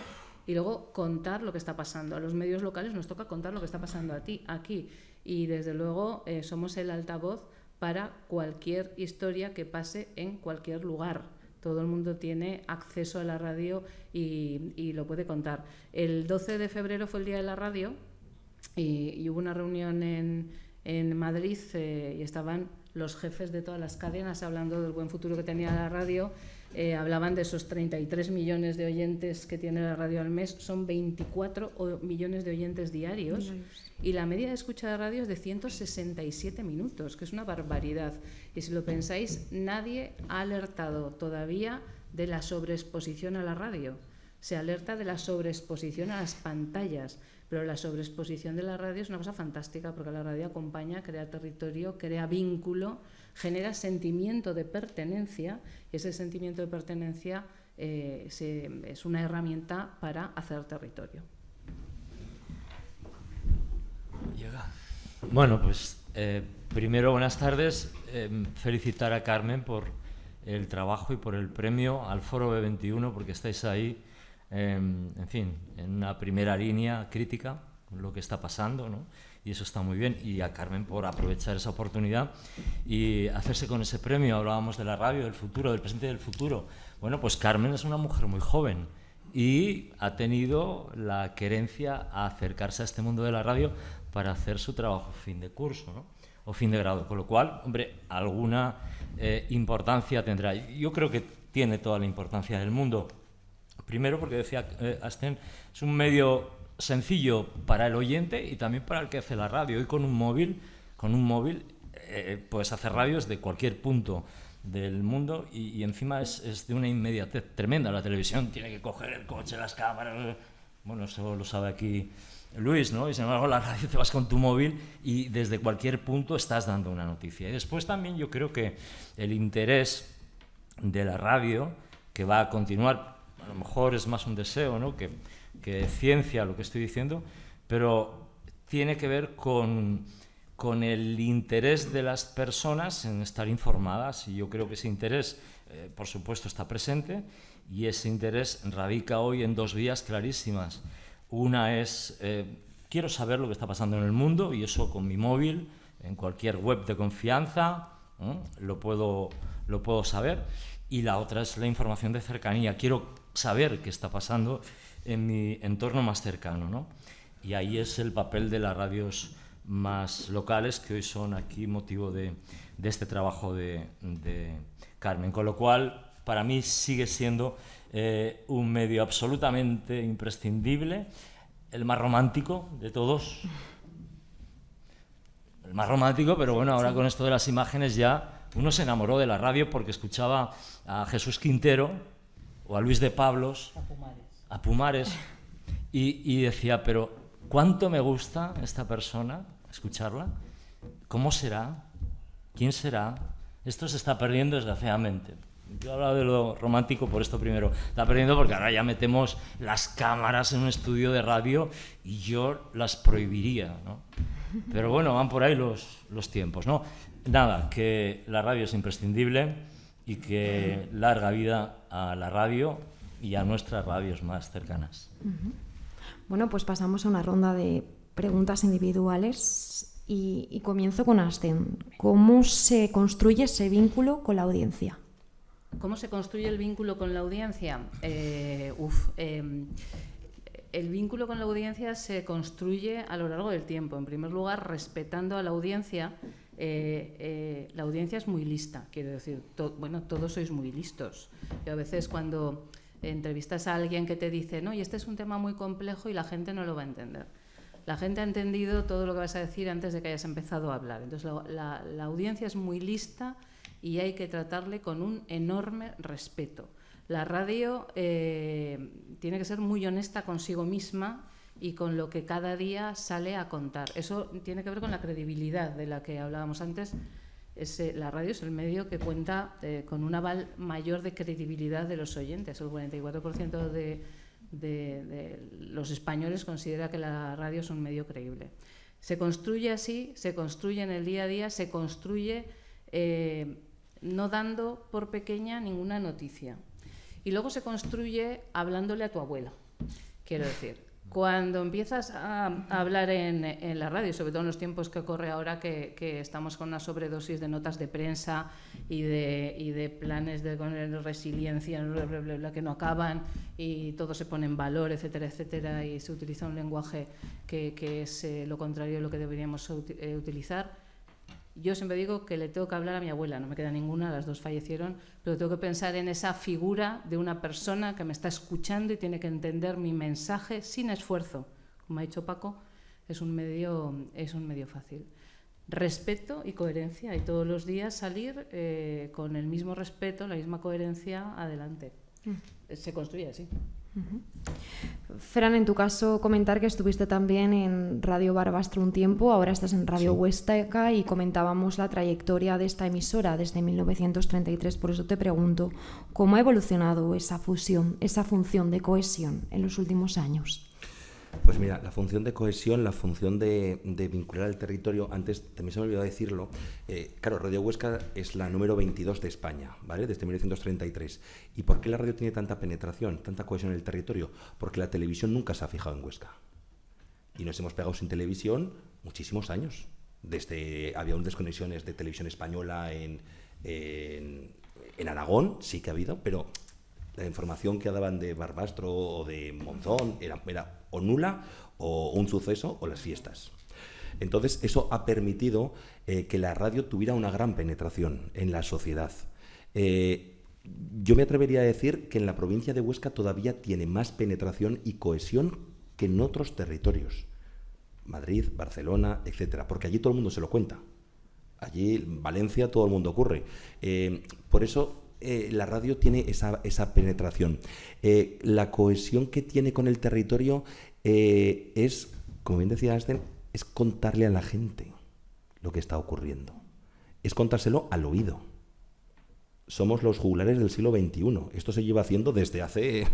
y luego contar lo que está pasando. A los medios locales nos toca contar lo que está pasando aquí, y desde luego somos el altavoz para cualquier historia que pase en cualquier lugar. Todo el mundo tiene acceso a la radio y lo puede contar. El 12 de febrero fue el Día de la Radio, y hubo una reunión en Madrid y estaban los jefes de todas las cadenas hablando del buen futuro que tenía la radio. Hablaban de esos 33 millones de oyentes que tiene la radio al mes, son 24 millones de oyentes diarios y la media de escucha de radio es de 167 minutos, que es una barbaridad. Y si lo pensáis, nadie ha alertado todavía de la sobreexposición a la radio. Se alerta de la sobreexposición a las pantallas, pero la sobreexposición de la radio es una cosa fantástica porque la radio acompaña, crea territorio, crea vínculo, genera sentimiento de pertenencia y ese sentimiento de pertenencia es una herramienta para hacer territorio. Bueno, pues primero buenas tardes. Felicitar a Carmen por el trabajo y por el premio al Foro B21 porque estáis ahí, en fin, en una primera línea crítica con lo que está pasando, ¿no? Y eso está muy bien, y a Carmen por aprovechar esa oportunidad y hacerse con ese premio. Hablábamos de la radio, del futuro, del presente y del futuro. Bueno, pues Carmen es una mujer muy joven y ha tenido la querencia a acercarse a este mundo de la radio para hacer su trabajo fin de curso, ¿no? O fin de grado, con lo cual, hombre, alguna importancia tendrá. Yo creo que tiene toda la importancia del mundo. Primero porque decía Asten, es un medio sencillo para el oyente y también para el que hace la radio. Y con un móvil puedes hacer radios de cualquier punto del mundo y encima es de una inmediatez tremenda. La televisión tiene que coger el coche, las cámaras, bueno, eso lo sabe aquí Luis, ¿no? Y sin embargo la radio te vas con tu móvil y desde cualquier punto estás dando una noticia. Y después también yo creo que el interés de la radio, que va a continuar, a lo mejor es más un deseo, ¿no? que ciencia lo que estoy diciendo, pero tiene que ver con el interés de las personas en estar informadas, y yo creo que ese interés, por supuesto, está presente, y ese interés radica hoy en dos vías clarísimas. Una es, quiero saber lo que está pasando en el mundo, y eso con mi móvil, en cualquier web de confianza, lo puedo saber. Y la otra es la información de cercanía. Quiero saber qué está pasando en mi entorno más cercano, ¿no? Y ahí es el papel de las radios más locales, que hoy son aquí motivo de este trabajo de Carmen. Con lo cual, para mí sigue siendo un medio absolutamente imprescindible, el más romántico de todos. El más romántico, pero bueno, ahora con esto de las imágenes ya uno se enamoró de la radio porque escuchaba a Jesús Quintero o a Luis de Pablos, a Pumares, y decía, pero ¿cuánto me gusta esta persona? Escucharla. ¿Cómo será? ¿Quién será? Esto se está perdiendo desgraciadamente. Yo he hablado de lo romántico por esto primero. Está perdiendo porque ahora ya metemos las cámaras en un estudio de radio y yo las prohibiría, ¿no? Pero bueno, van por ahí los tiempos, ¿no? Nada, que la radio es imprescindible y que larga vida a la radio y a nuestras radios más cercanas. Bueno, pues pasamos a una ronda de preguntas individuales y comienzo con Asten. ¿Cómo se construye ese vínculo con la audiencia? ¿Cómo se construye el vínculo con la audiencia? El vínculo con la audiencia se construye a lo largo del tiempo. En primer lugar, respetando a la audiencia. La audiencia es muy lista, quiero decir, todos sois muy listos. Yo a veces cuando entrevistas a alguien que te dice, no, y este es un tema muy complejo y la gente no lo va a entender. La gente ha entendido todo lo que vas a decir antes de que hayas empezado a hablar. Entonces la audiencia es muy lista y hay que tratarle con un enorme respeto. La radio tiene que ser muy honesta consigo misma y con lo que cada día sale a contar. Eso tiene que ver con la credibilidad de la que hablábamos antes. La radio es el medio que cuenta con un aval mayor de credibilidad de los oyentes. El 44% de los españoles considera que la radio es un medio creíble. Se construye así, se construye en el día a día, se construye no dando por pequeña ninguna noticia. Y luego se construye hablándole a tu abuela. Quiero decir, Cuando empiezas a hablar en la radio, sobre todo en los tiempos que corre ahora, que estamos con una sobredosis de notas de prensa y de planes de resiliencia bla, bla, bla, bla, que no acaban, y todo se pone en valor, etcétera, etcétera, y se utiliza un lenguaje que es lo contrario de lo que deberíamos utilizar. Yo siempre digo que le tengo que hablar a mi abuela, no me queda ninguna, las dos fallecieron, pero tengo que pensar en esa figura de una persona que me está escuchando y tiene que entender mi mensaje sin esfuerzo. Como ha dicho Paco, es un medio fácil. Respeto y coherencia, y todos los días salir con el mismo respeto, la misma coherencia adelante. Se construye así. Fran, en tu caso, comentar que estuviste también en Radio Barbastro un tiempo, ahora estás en Radio Huesca, y comentábamos la trayectoria de esta emisora desde 1933, por eso te pregunto, ¿cómo ha evolucionado esa fusión, esa función de cohesión en los últimos años? Pues mira, la función de cohesión, la función de vincular al territorio, antes también se me olvidó decirlo, claro, Radio Huesca es la número 22 de España, ¿vale? Desde 1933. ¿Y por qué la radio tiene tanta penetración, tanta cohesión en el territorio? Porque la televisión nunca se ha fijado en Huesca. Y nos hemos pegado sin televisión muchísimos años. Había unas desconexiones de televisión española en Aragón, sí que ha habido, pero la información que daban de Barbastro o de Monzón era o nula, o un suceso, o las fiestas. Entonces, eso ha permitido que la radio tuviera una gran penetración en la sociedad. Yo me atrevería a decir que en la provincia de Huesca todavía tiene más penetración y cohesión que en otros territorios. Madrid, Barcelona, etcétera, porque allí todo el mundo se lo cuenta. Allí, en Valencia, todo el mundo ocurre. Por eso la radio tiene esa penetración. La cohesión que tiene con el territorio es, como bien decía Asten, es contarle a la gente lo que está ocurriendo. Es contárselo al oído. Somos los juglares del siglo XXI. Esto se lleva haciendo desde hace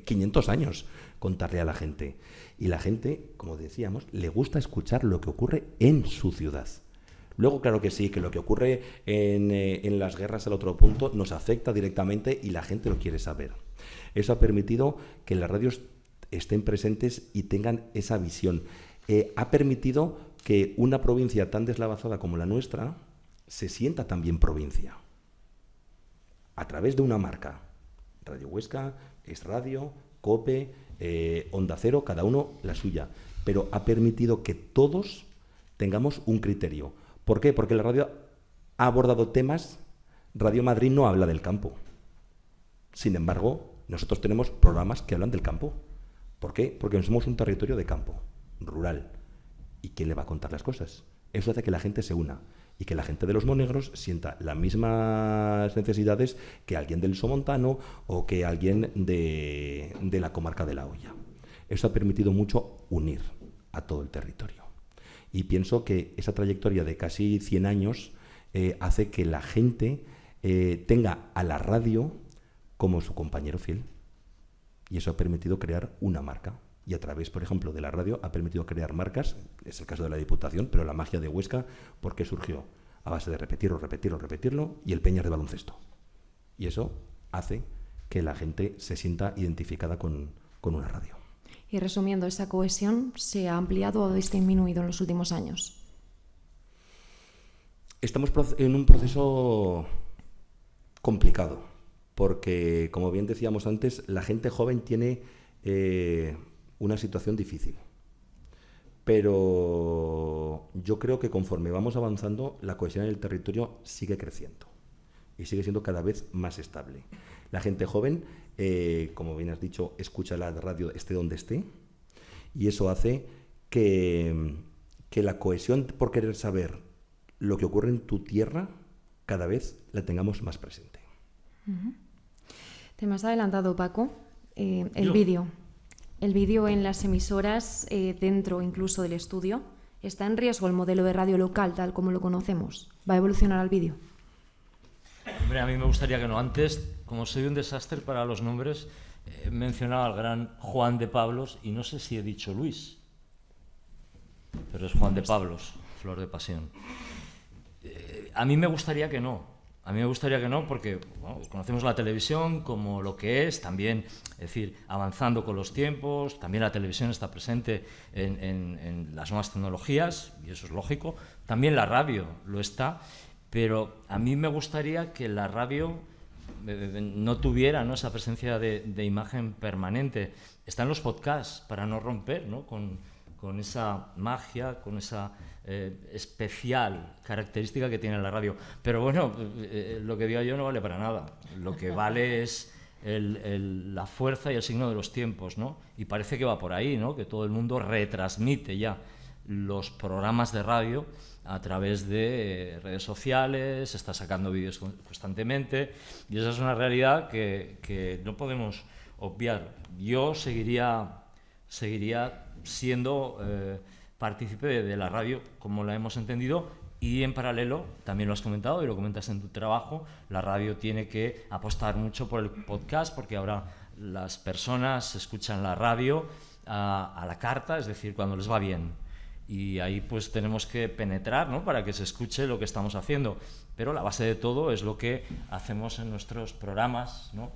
500 años, contarle a la gente. Y la gente, como decíamos, le gusta escuchar lo que ocurre en su ciudad. Luego, claro que sí, que lo que ocurre en las guerras al otro punto nos afecta directamente y la gente lo quiere saber. Eso ha permitido que las radios estén presentes y tengan esa visión. Ha permitido que una provincia tan deslavazada como la nuestra se sienta también provincia. A través de una marca. Radio Huesca, Es Radio, COPE, Onda Cero, cada uno la suya. Pero ha permitido que todos tengamos un criterio. ¿Por qué? Porque la radio ha abordado temas. Radio Madrid no habla del campo. Sin embargo, nosotros tenemos programas que hablan del campo. ¿Por qué? Porque somos un territorio de campo, rural. ¿Y quién le va a contar las cosas? Eso hace que la gente se una y que la gente de los Monegros sienta las mismas necesidades que alguien del Somontano o que alguien de la comarca de La Hoya. Eso ha permitido mucho unir a todo el territorio. Y pienso que esa trayectoria de casi 100 años hace que la gente tenga a la radio como su compañero fiel. Y eso ha permitido crear una marca. Y a través, por ejemplo, de la radio ha permitido crear marcas, es el caso de la Diputación, pero la magia de Huesca, ¿por qué surgió? A base de repetirlo, y el Peñas de baloncesto. Y eso hace que la gente se sienta identificada con una radio. Y resumiendo, ¿esa cohesión se ha ampliado o disminuido en los últimos años? Estamos en un proceso complicado, porque, como bien decíamos antes, la gente joven tiene una situación difícil. Pero yo creo que conforme vamos avanzando, la cohesión en el territorio sigue creciendo y sigue siendo cada vez más estable. La gente joven, como bien has dicho, escucha la radio esté donde esté, y eso hace que la cohesión por querer saber lo que ocurre en tu tierra cada vez la tengamos más presente. Te me has adelantado, Paco, el vídeo. El vídeo en las emisoras, dentro incluso del estudio, ¿está en riesgo el modelo de radio local tal como lo conocemos? ¿Va a evolucionar al vídeo? Hombre, a mí me gustaría que no. Antes, como soy un desastre para los nombres, he mencionado al gran Juan de Pablos, y no sé si he dicho Luis, pero es Juan de Pablos, Flor de Pasión. A mí me gustaría que no, A mí me gustaría que no, porque bueno, conocemos la televisión como lo que es, también, es decir, avanzando con los tiempos, también la televisión está presente en las nuevas tecnologías, y eso es lógico, también la radio lo está, pero a mí me gustaría que la radio no tuviera, ¿no?, esa presencia de imagen permanente. Están los podcasts para no romper, ¿no?, con esa magia, con esa especial característica que tiene la radio. Pero bueno, lo que diga yo no vale para nada. Lo que vale es la fuerza y el signo de los tiempos, ¿no? Y parece que va por ahí, ¿no?, que todo el mundo retransmite ya los programas de radio a través de redes sociales, se está sacando vídeos constantemente, y esa es una realidad que no podemos obviar. Yo seguiría siendo partícipe de la radio como la hemos entendido, y en paralelo, también lo has comentado y lo comentas en tu trabajo, la radio tiene que apostar mucho por el podcast, porque ahora las personas escuchan la radio a la carta, es decir, cuando les va bien. Y ahí pues tenemos que penetrar, ¿no?, para que se escuche lo que estamos haciendo. Pero la base de todo es lo que hacemos en nuestros programas, ¿no?,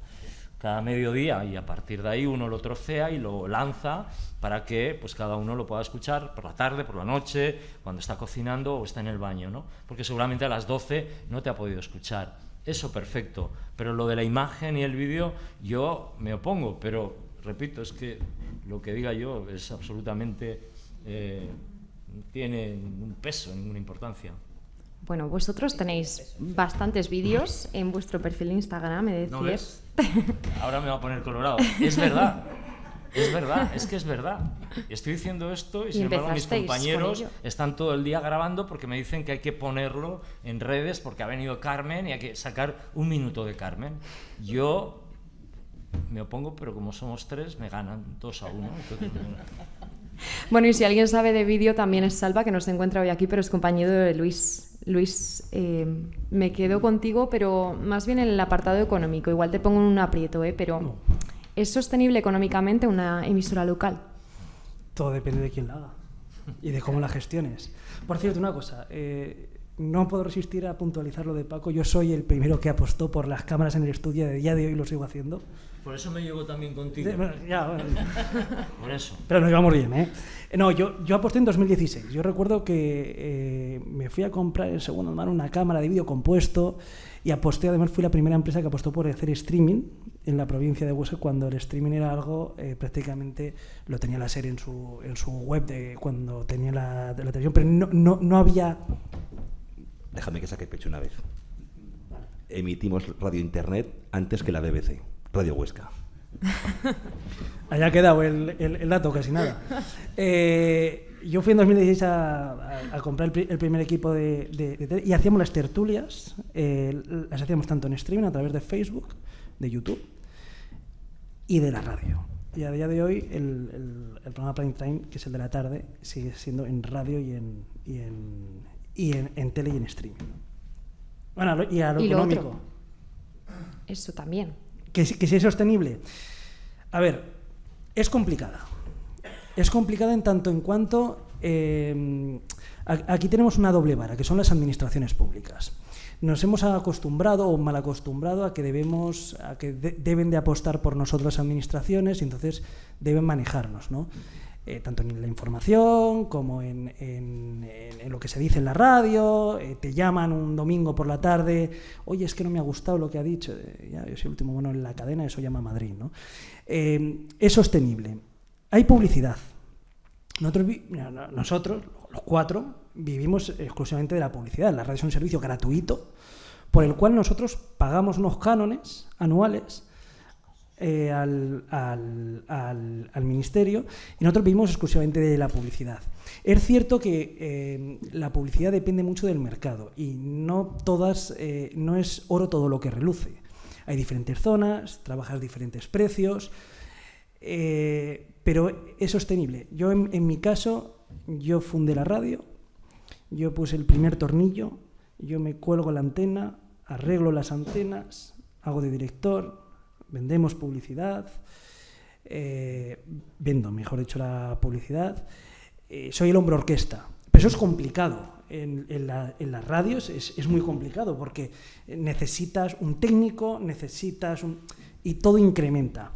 cada mediodía, y a partir de ahí uno lo trocea y lo lanza para que pues cada uno lo pueda escuchar por la tarde, por la noche, cuando está cocinando o está en el baño, ¿no? Porque seguramente a las 12 no te ha podido escuchar. Eso perfecto, pero lo de la imagen y el vídeo yo me opongo, pero repito, es que lo que diga yo es absolutamente no tiene ningún peso, ninguna importancia. Bueno, vosotros tenéis bastantes vídeos en vuestro perfil de Instagram, me decís. ¿No ves? Ahora me va a poner colorado. Es verdad, es que es verdad. Estoy diciendo esto y sin embargo mis compañeros están todo el día grabando porque me dicen que hay que ponerlo en redes porque ha venido Carmen y hay que sacar un minuto de Carmen. Yo me opongo, pero como somos 3, me ganan 2-1. Entonces, bueno, y si alguien sabe de vídeo también es Salva, que no se encuentra hoy aquí, pero es compañero de Luis. Luis, me quedo contigo, pero más bien en el apartado económico. Igual te pongo en un aprieto, pero no. ¿Es sostenible económicamente una emisora local? Todo depende de quién la haga y de cómo la gestiones. Por cierto, una cosa, no puedo resistir a puntualizar lo de Paco. Yo soy el primero que apostó por las cámaras en el estudio, de día de hoy lo sigo haciendo. Por eso me llevo también contigo. Bueno. Por eso. Pero nos llevamos bien, ¿eh? No, yo aposté en 2016. Yo recuerdo que me fui a comprar en segunda mano una cámara de vídeo compuesto y aposté, además fui la primera empresa que apostó por hacer streaming en la provincia de Huesca, cuando el streaming era algo, prácticamente lo tenía la serie en su web cuando tenía la televisión, pero no había... Déjame que saque pecho una vez. Emitimos radio internet antes que la BBC, Radio Huesca. Haya quedado el dato, casi nada. Yo fui en 2016 a comprar el primer equipo de y hacíamos las tertulias, las hacíamos tanto en streaming a través de Facebook, de YouTube y de la radio. Y a día de hoy el programa Prime Time, que es el de la tarde, sigue siendo en radio y en tele y en streaming. Bueno, y a lo económico. Otro. Eso también. Que si es sostenible. A ver, es complicada. Es complicada en tanto en cuanto aquí tenemos una doble vara, que son las administraciones públicas. Nos hemos acostumbrado o mal acostumbrado a que deben de apostar por nosotros las administraciones y entonces deben manejarnos, ¿no? Tanto en la información como en lo que se dice en la radio. Te llaman un domingo por la tarde, oye, es que no me ha gustado lo que ha dicho, ya, yo soy el último mono en la cadena, eso llama Madrid, ¿no? Es sostenible. Hay publicidad. Nosotros, los 4, vivimos exclusivamente de la publicidad. La radio es un servicio gratuito por el cual nosotros pagamos unos cánones anuales al ministerio, y nosotros vivimos exclusivamente de la publicidad. Es cierto que la publicidad depende mucho del mercado y no es oro todo lo que reluce. Hay diferentes zonas, trabajas diferentes precios, pero es sostenible. Yo en mi caso, yo fundé la radio, yo puse el primer tornillo, yo me cuelgo la antena, arreglo las antenas, hago de director, vendemos publicidad, vendo, mejor dicho, la publicidad, soy el hombro orquesta, pero eso es complicado. en las radios es muy complicado porque necesitas un técnico, y todo incrementa.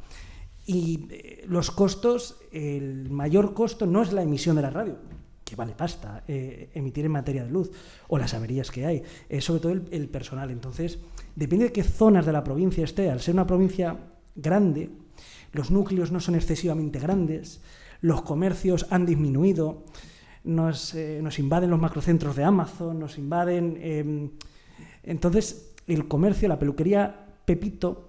Y los costos, el mayor costo no es la emisión de la radio, que vale pasta, emitir en materia de luz, o las averías que hay, es sobre todo el personal. Entonces, depende de qué zonas de la provincia esté. Al ser una provincia grande, los núcleos no son excesivamente grandes, los comercios han disminuido, nos invaden los macrocentros de Amazon, nos invaden... entonces, el comercio, la peluquería Pepito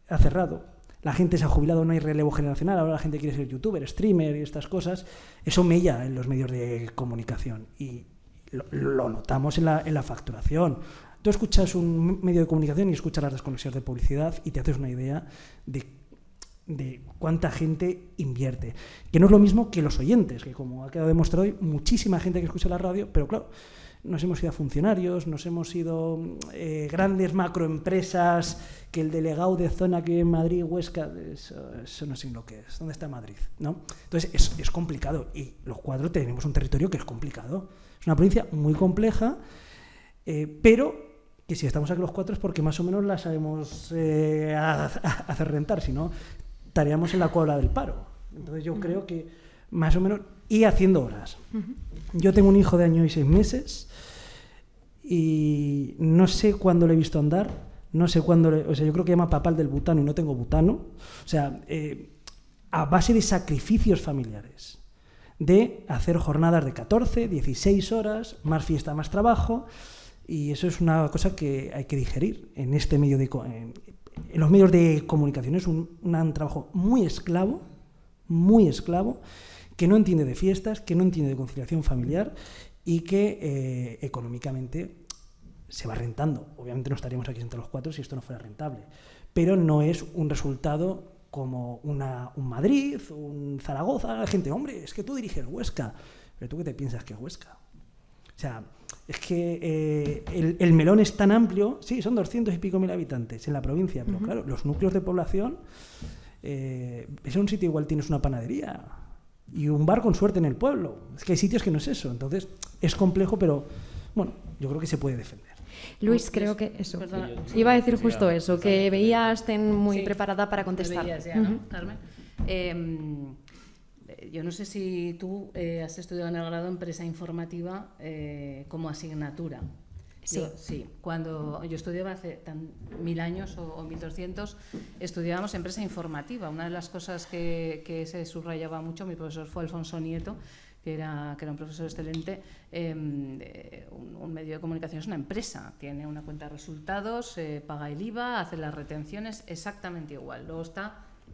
ha cerrado. La gente se ha jubilado, no hay relevo generacional, ahora la gente quiere ser youtuber, streamer y estas cosas. Eso mella en los medios de comunicación y lo notamos en la facturación. Tú escuchas un medio de comunicación y escuchas las desconexiones de publicidad y te haces una idea de cuánta gente invierte. Que no es lo mismo que los oyentes, que como ha quedado demostrado hoy, muchísima gente que escucha la radio, pero claro, nos hemos ido a funcionarios, nos hemos ido grandes macroempresas, que el delegado de zona que vive en Madrid, Huesca, eso no sé lo que es. ¿Dónde está Madrid? ¿No? Entonces es complicado y los cuatro tenemos un territorio que es complicado. Es una provincia muy compleja, pero que si estamos aquí los cuatro es porque más o menos la sabemos hacer rentar, si no estaríamos en la cola del paro. Entonces yo creo que más o menos, y haciendo horas. Yo tengo un hijo de 1 año y 6 meses y no sé cuándo le he visto andar, no sé cuándo, o sea, yo creo que llama papá el del butano y no tengo butano. O sea, a base de sacrificios familiares, de hacer jornadas de 14, 16 horas, más fiesta, más trabajo, y eso es una cosa que hay que digerir en este medio en los medios de comunicación. Es un trabajo muy esclavo, que no entiende de fiestas, que no entiende de conciliación familiar y que económicamente se va rentando. Obviamente no estaríamos aquí entre los cuatro si esto no fuera rentable, pero no es un resultado como un Madrid, un Zaragoza. La gente, hombre, es que tú diriges Huesca, pero ¿tú qué te piensas que es Huesca? O sea, es que el melón es tan amplio, sí, son 200 y pico mil habitantes en la provincia, pero claro, los núcleos de población, es un sitio igual tienes una panadería y un bar con suerte en el pueblo. Es que hay sitios que no es eso. Entonces, es complejo, pero bueno, yo creo que se puede defender. Luis, creo que eso. Perdona, iba a decir justo eso, que veía a Asten muy preparada para contestar. Me veías ya, ¿no, Carmen? Yo no sé si tú has estudiado en el grado Empresa Informativa como asignatura. Sí. Sí, cuando yo estudiaba hace 1000 años o 1200, estudiábamos empresa informativa. Una de las cosas que se subrayaba mucho, mi profesor fue Alfonso Nieto, que era un profesor excelente. Un medio de comunicación es una empresa, tiene una cuenta de resultados, paga el IVA, hace las retenciones, exactamente igual. Luego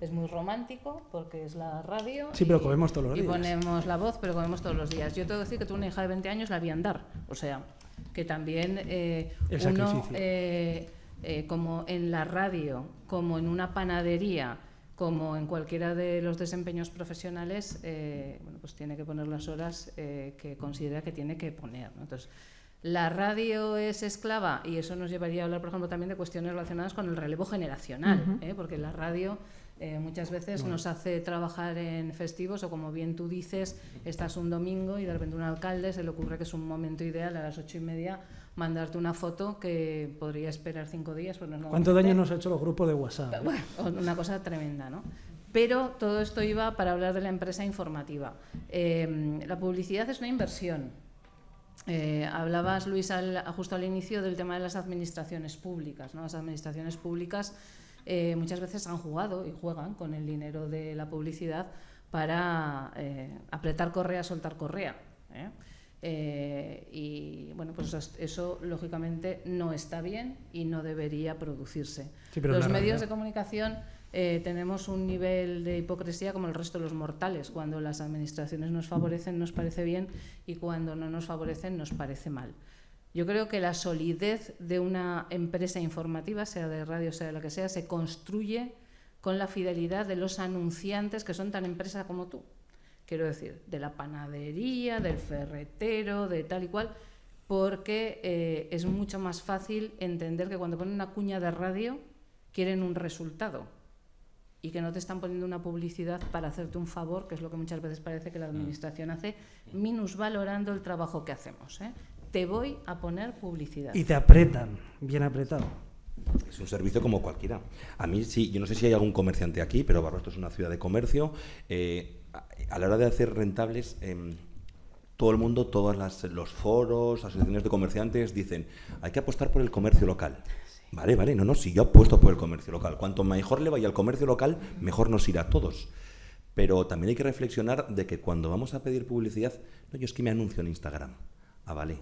es muy romántico porque es la radio. Sí, pero comemos todos los días. Y ponemos la voz, pero comemos todos los días. Yo tengo que decir que tuve una hija de 20 años, la vi andar. O sea, que también uno, como en la radio, como en una panadería, como en cualquiera de los desempeños profesionales, bueno, pues tiene que poner las horas que considera que tiene que poner, ¿no? Entonces, la radio es esclava y eso nos llevaría a hablar, por ejemplo, también de cuestiones relacionadas con el relevo generacional, porque la radio muchas veces nos hace trabajar en festivos o, como bien tú dices, estás un domingo y de repente un alcalde se le ocurre que es un momento ideal a las 8:30 mandarte una foto que podría esperar 5 días. Pues ¿Cuánto daño nos ha hecho los grupos de WhatsApp? Bueno, una cosa tremenda, ¿no? Pero todo esto iba para hablar de la empresa informativa. La publicidad es una inversión. Hablabas, Luis, justo al inicio del tema de las administraciones públicas, ¿no? Las administraciones públicas muchas veces han jugado y juegan con el dinero de la publicidad para apretar correa, soltar correa, y bueno, pues eso lógicamente no está bien y no debería producirse. Sí, los medios de comunicación tenemos un nivel de hipocresía como el resto de los mortales. Cuando las administraciones nos favorecen nos parece bien y cuando no nos favorecen nos parece mal. Yo creo que la solidez de una empresa informativa, sea de radio, sea de la que sea, se construye con la fidelidad de los anunciantes que son tan empresa como tú. Quiero decir, de la panadería, del ferretero, de tal y cual, porque es mucho más fácil entender que cuando ponen una cuña de radio quieren un resultado y que no te están poniendo una publicidad para hacerte un favor, que es lo que muchas veces parece que la administración hace, minusvalorando el trabajo que hacemos, te voy a poner publicidad. Y te apretan, bien apretado. Es un servicio como cualquiera. A mí sí, yo no sé si hay algún comerciante aquí, pero Barbastro es una ciudad de comercio. A la hora de hacer rentables, todo el mundo, los foros, asociaciones de comerciantes dicen, hay que apostar por el comercio local. Vale, no, si yo apuesto por el comercio local. Cuanto mejor le vaya al comercio local, mejor nos irá a todos. Pero también hay que reflexionar de que cuando vamos a pedir publicidad, no, yo es que me anuncio en Instagram. Ah, vale.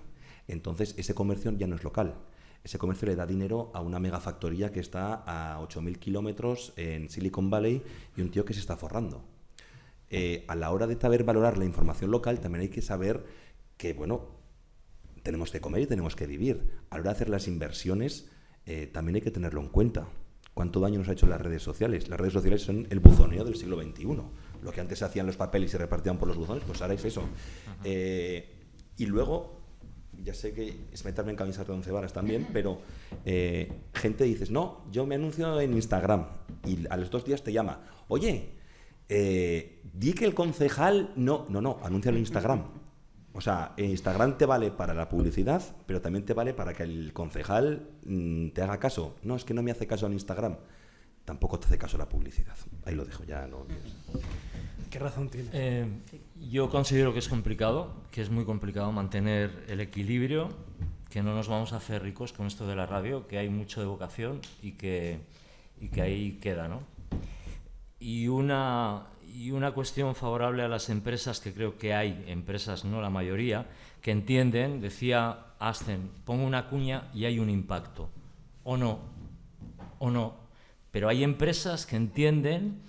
Entonces, ese comercio ya no es local. Ese comercio le da dinero a una megafactoría que está a 8.000 kilómetros en Silicon Valley y un tío que se está forrando. A la hora de saber valorar la información local, también hay que saber que, bueno, tenemos que comer y tenemos que vivir. A la hora de hacer las inversiones, también hay que tenerlo en cuenta. ¿Cuánto daño nos ha hecho las redes sociales? Las redes sociales son el buzoneo del siglo XXI. Lo que antes se hacían los papeles y se repartían por los buzones, pues ahora es eso. Y luego, ya sé que es meterme en camisas de 11 varas también, pero gente dices, no, yo me anuncio en Instagram y a los 2 días te llama, oye, di que el concejal... No, anúncialo en Instagram. O sea, Instagram te vale para la publicidad, pero también te vale para que el concejal te haga caso. No, es que no me hace caso en Instagram. Tampoco te hace caso la publicidad. Ahí lo dejo, ya no... ¿Qué razón tiene? Yo considero que es complicado, que es muy complicado mantener el equilibrio, que no nos vamos a hacer ricos con esto de la radio, que hay mucho de vocación y que ahí queda, ¿no? Y una cuestión favorable a las empresas, que creo que hay empresas, no la mayoría, que entienden, decía Asten, pongo una cuña y hay un impacto, o no, pero hay empresas que entienden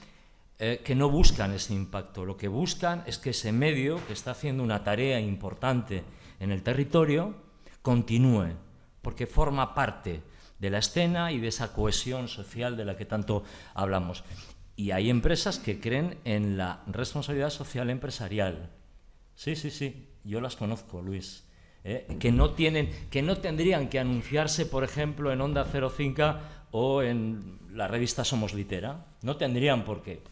que no buscan ese impacto, lo que buscan es que ese medio, que está haciendo una tarea importante en el territorio, continúe, porque forma parte de la escena y de esa cohesión social de la que tanto hablamos. Y hay empresas que creen en la responsabilidad social empresarial. Sí, yo las conozco, Luis. Que no tendrían que anunciarse, por ejemplo, en Onda 05 o en la revista Somos Litera. No tendrían por qué.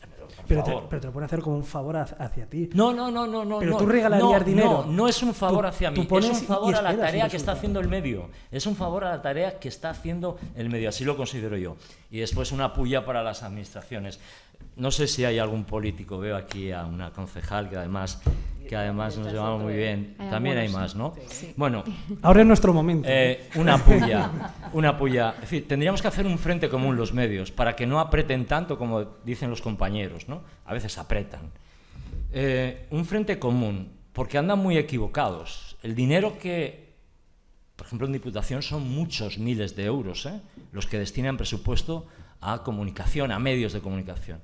Pero te lo pueden hacer como un favor hacia ti. No. Pero tú regalarías dinero. No es un favor hacia mí, es un favor a la tarea que está resulta. haciendo el medio. Es un favor a la tarea que está haciendo el medio, así lo considero yo. Y después una puya para las administraciones. No sé si hay algún político, veo aquí a una concejal que además nos llevamos muy bien. También hay más, ¿no? Sí. Bueno, ahora es nuestro momento. una puya. Es decir, tendríamos que hacer un frente común los medios para que no apreten tanto como dicen los compañeros, ¿no? A veces apretan. Un frente común, porque andan muy equivocados. El dinero que, por ejemplo, en Diputación son muchos miles de euros, los que destinan presupuesto a comunicación, a medios de comunicación.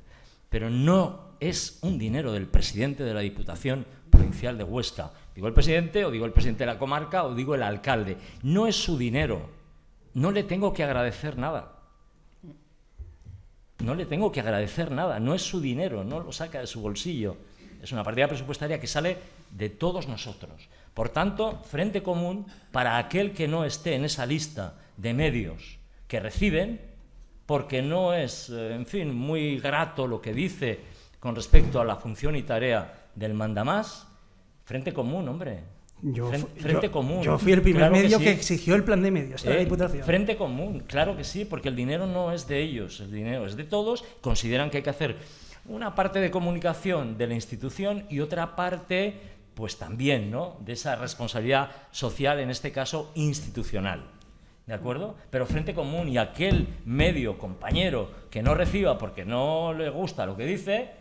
Pero no es un dinero del presidente de la Diputación Provincial de Huesca. Digo el presidente, o digo el presidente de la comarca, o digo el alcalde. No es su dinero. No le tengo que agradecer nada. No es su dinero, no lo saca de su bolsillo. Es una partida presupuestaria que sale de todos nosotros. Por tanto, frente común para aquel que no esté en esa lista de medios que reciben, porque no es, muy grato lo que dice con respecto a la función y tarea del mandamás. Frente común, hombre. Frente común. Yo fui el primer claro medio sí. que exigió el plan de medios de la Diputación. Frente común, claro que sí, porque el dinero no es de ellos, el dinero es de todos. Consideran que hay que hacer una parte de comunicación de la institución y otra parte, pues también, ¿no?, de esa responsabilidad social, en este caso institucional. ¿De acuerdo? Pero frente común, y aquel medio compañero que no reciba porque no le gusta lo que dice,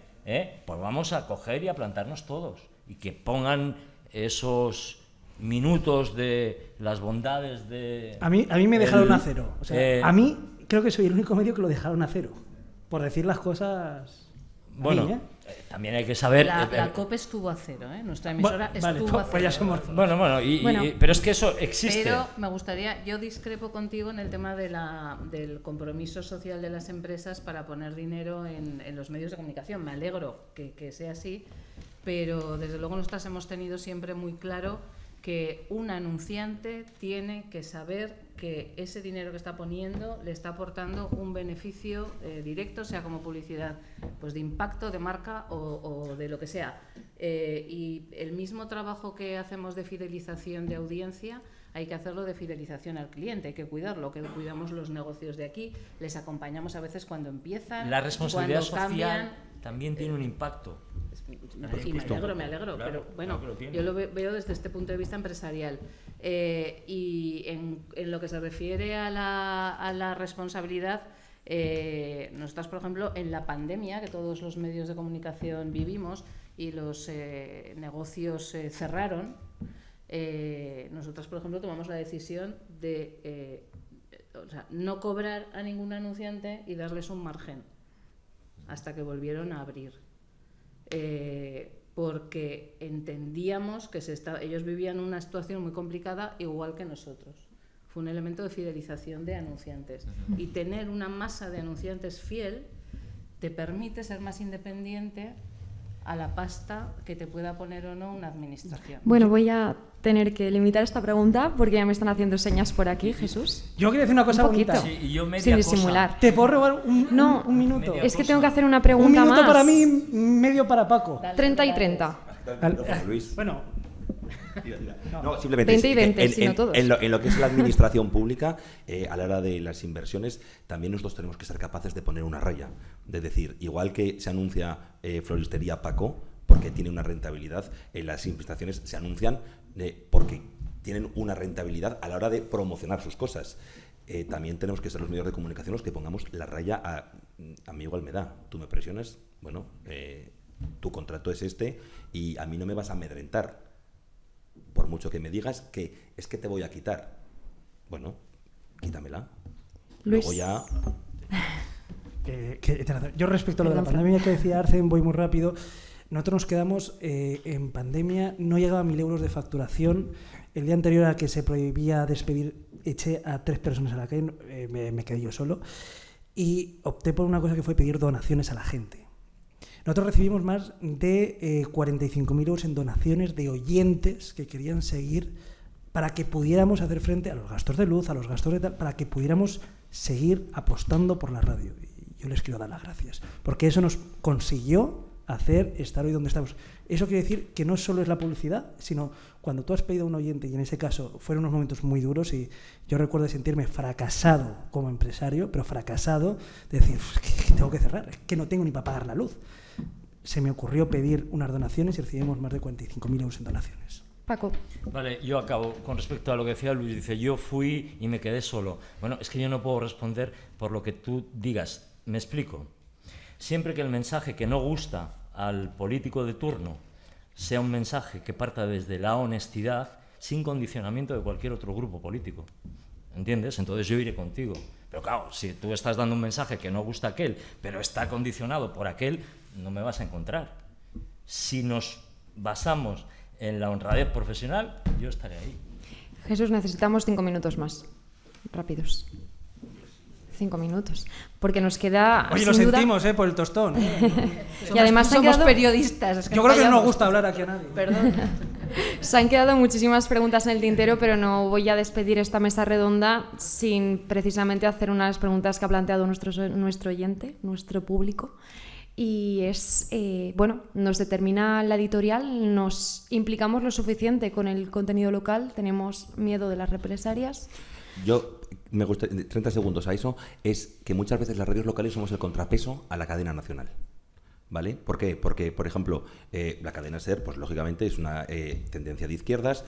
pues vamos a coger y a plantarnos todos. Y que pongan esos minutos de las bondades de... A mí me dejaron a cero. O sea, a mí creo que soy el único medio que lo dejaron a cero. Por decir las cosas... Bueno, también hay que saber... La COPE estuvo a cero, Nuestra emisora estuvo a cero. Pues ya somos... Bueno, pero es que eso existe. Pero me gustaría, yo discrepo contigo en el tema del compromiso social de las empresas para poner dinero en los medios de comunicación. Me alegro que sea así, pero desde luego nosotras hemos tenido siempre muy claro que un anunciante tiene que saber que ese dinero que está poniendo le está aportando un beneficio directo, sea como publicidad, pues de impacto, de marca o de lo que sea. Y el mismo trabajo que hacemos de fidelización de audiencia hay que hacerlo de fidelización al cliente, hay que cuidarlo, que cuidamos los negocios de aquí, les acompañamos a veces cuando empiezan, la responsabilidad cuando social cambian. también tiene un impacto. Y me alegro, Claro, pero bueno, claro que lo tiene. yo lo veo desde este punto de vista empresarial. Y en lo que se refiere a la responsabilidad, nosotros, por ejemplo, en la pandemia, que todos los medios de comunicación vivimos y los negocios cerraron, nosotros, por ejemplo, tomamos la decisión de no cobrar a ningún anunciante y darles un margen hasta que volvieron a abrir. Porque entendíamos que ellos vivían una situación muy complicada igual que nosotros. Fue un elemento de fidelización de anunciantes. Y tener una masa de anunciantes fiel te permite ser más independiente a la pasta que te pueda poner o no una administración. Bueno, voy a tener que limitar esta pregunta porque ya me están haciendo señas por aquí, Jesús. Yo quería decir una cosa Un poquito. bonita. Sí, y yo media Sin cosa. disimular. ¿Te puedo robar un minuto? media Es que cosa. tengo que hacer una Un pregunta minuto más. para mí, medio para Paco. 30 y 30. Luis. Bueno, No, simplemente 20 y 20, si no todos. en lo que es la administración pública, a la hora de las inversiones, también nosotros tenemos que ser capaces de poner una raya. De decir, igual que se anuncia Floristería Paco, porque tiene una rentabilidad, las administraciones se anuncian porque tienen una rentabilidad a la hora de promocionar sus cosas. También tenemos que ser los medios de comunicación los que pongamos la raya a mí igual me da. Tú me presiones, bueno, tu contrato es este y a mí no me vas a amedrentar. Por mucho que me digas que es que te voy a quitar. Bueno, quítamela. Luis. Luego ya... Yo respecto a lo de la Perdón, pandemia que decía Arcen, voy muy rápido. Nosotros nos quedamos en pandemia, no llegaba a 1.000 euros de facturación. El día anterior a que se prohibía despedir, eché a 3 personas a la calle, me quedé yo solo. Y opté por una cosa que fue pedir donaciones a la gente. Nosotros recibimos más de 45.000 euros en donaciones de oyentes que querían seguir para que pudiéramos hacer frente a los gastos de luz, a los gastos de tal, para que pudiéramos seguir apostando por la radio. Y yo les quiero dar las gracias, porque eso nos consiguió hacer estar hoy donde estamos. Eso quiere decir que no solo es la publicidad, sino cuando tú has pedido a un oyente, y en ese caso fueron unos momentos muy duros, y yo recuerdo sentirme fracasado como empresario, pero fracasado, de decir, que tengo que cerrar, es que no tengo ni para pagar la luz. Se me ocurrió pedir unas donaciones y recibimos más de 45.000 euros en donaciones. Paco. Vale, yo acabo. Con respecto a lo que decía Luis, dice, yo fui y me quedé solo. Bueno, es que yo no puedo responder por lo que tú digas. Me explico. Siempre que el mensaje que no gusta al político de turno sea un mensaje que parta desde la honestidad, sin condicionamiento de cualquier otro grupo político. ¿Entiendes? Entonces yo iré contigo. Pero claro, si tú estás dando un mensaje que no gusta a aquel, pero está condicionado por aquel, no me vas a encontrar. Si nos basamos en la honradez profesional, yo estaré ahí. Jesús, necesitamos 5 minutos más. Rápidos. 5 minutos. Porque nos queda. Oye, sin lo duda... sentimos, por el tostón. Y además se han somos quedado... periodistas. Es Yo creo que no callamos. nos gusta hablar aquí a nadie. Perdón. Se han quedado muchísimas preguntas en el tintero, pero no voy a despedir esta mesa redonda sin precisamente hacer unas preguntas que ha planteado nuestro oyente, nuestro público. Y es, bueno, nos determina la editorial, nos implicamos lo suficiente con el contenido local, tenemos miedo de las represalias. Yo me gusta 30 segundos a eso, es que muchas veces las radios locales somos el contrapeso a la cadena nacional. ¿Vale? ¿Por qué? Porque, por ejemplo, la cadena SER, pues lógicamente es una tendencia de izquierdas,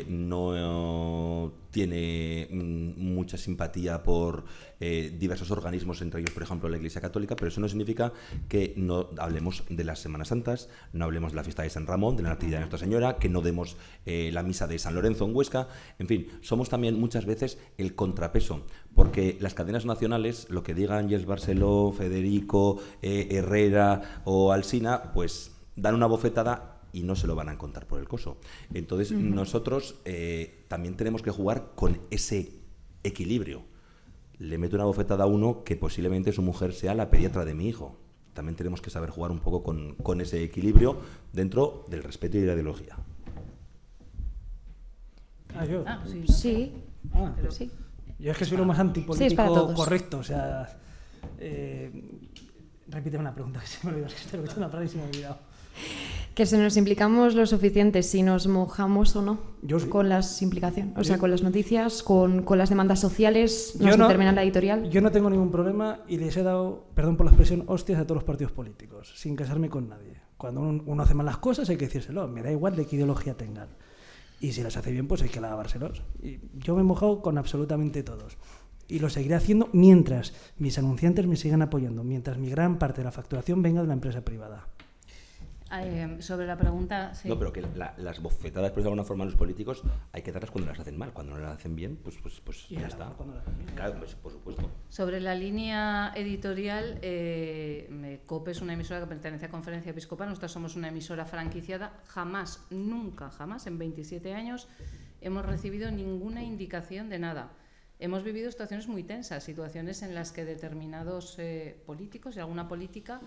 no tiene mucha simpatía por diversos organismos, entre ellos, por ejemplo, la Iglesia Católica, pero eso no significa que no hablemos de las Semanas Santas, no hablemos de la fiesta de San Ramón, de la Natividad de Nuestra Señora, que no demos la misa de San Lorenzo en Huesca. En fin, somos también muchas veces el contrapeso, porque las cadenas nacionales, lo que digan Ángels Barceló, Federico, Herrera o Alsina, pues dan una bofetada y no se lo van a contar por el coso. Entonces nosotros también tenemos que jugar con ese equilibrio. Le meto una bofetada a uno que posiblemente su mujer sea la pediatra de mi hijo. También tenemos que saber jugar un poco con ese equilibrio dentro del respeto y de la ideología. ¿Yo? Sí. Sí, Pero sí. yo es que soy lo más antipolítico Sí, es para todos. correcto. O sea, repíteme una pregunta que se me olvidó. Es que estoy repitiendo una frase y se me ha olvidado. Que si nos implicamos lo suficiente, si nos mojamos o no Yo sí. con las implicaciones, o sea, con las noticias, con las demandas sociales, nos determina la editorial. Yo no tengo ningún problema y les he dado, perdón por la expresión, hostias a todos los partidos políticos, sin casarme con nadie. Cuando uno hace mal las cosas hay que decírselo, me da igual de qué ideología tengan. Y si las hace bien, pues hay que alabárselos. Y yo me he mojado con absolutamente todos. Y lo seguiré haciendo mientras mis anunciantes me sigan apoyando, mientras mi gran parte de la facturación venga de la empresa privada. Sobre la pregunta, sí. No, pero que las bofetadas, por de alguna forma, a los políticos hay que darlas cuando las hacen mal. Cuando no las hacen bien, pues ya está. Claro, pues, por supuesto. Sobre la línea editorial, COPE es una emisora que pertenece a Conferencia Episcopal. Nosotros somos una emisora franquiciada. Jamás, nunca, jamás, en 27 años, hemos recibido ninguna indicación de nada. Hemos vivido situaciones muy tensas, situaciones en las que determinados políticos y alguna política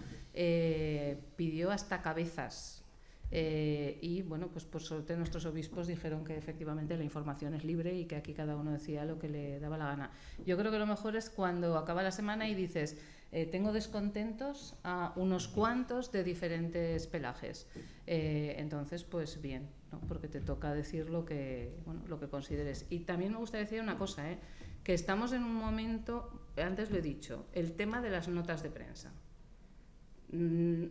pidió hasta cabezas. Y bueno, pues por suerte nuestros obispos dijeron que efectivamente la información es libre y que aquí cada uno decía lo que le daba la gana. Yo creo que lo mejor es cuando acaba la semana y dices, tengo descontentos a unos cuantos de diferentes pelajes. Entonces, pues bien, ¿no? Porque te toca decir lo que consideres. Y también me gustaría decir una cosa, que estamos en un momento, antes lo he dicho, el tema de las notas de prensa.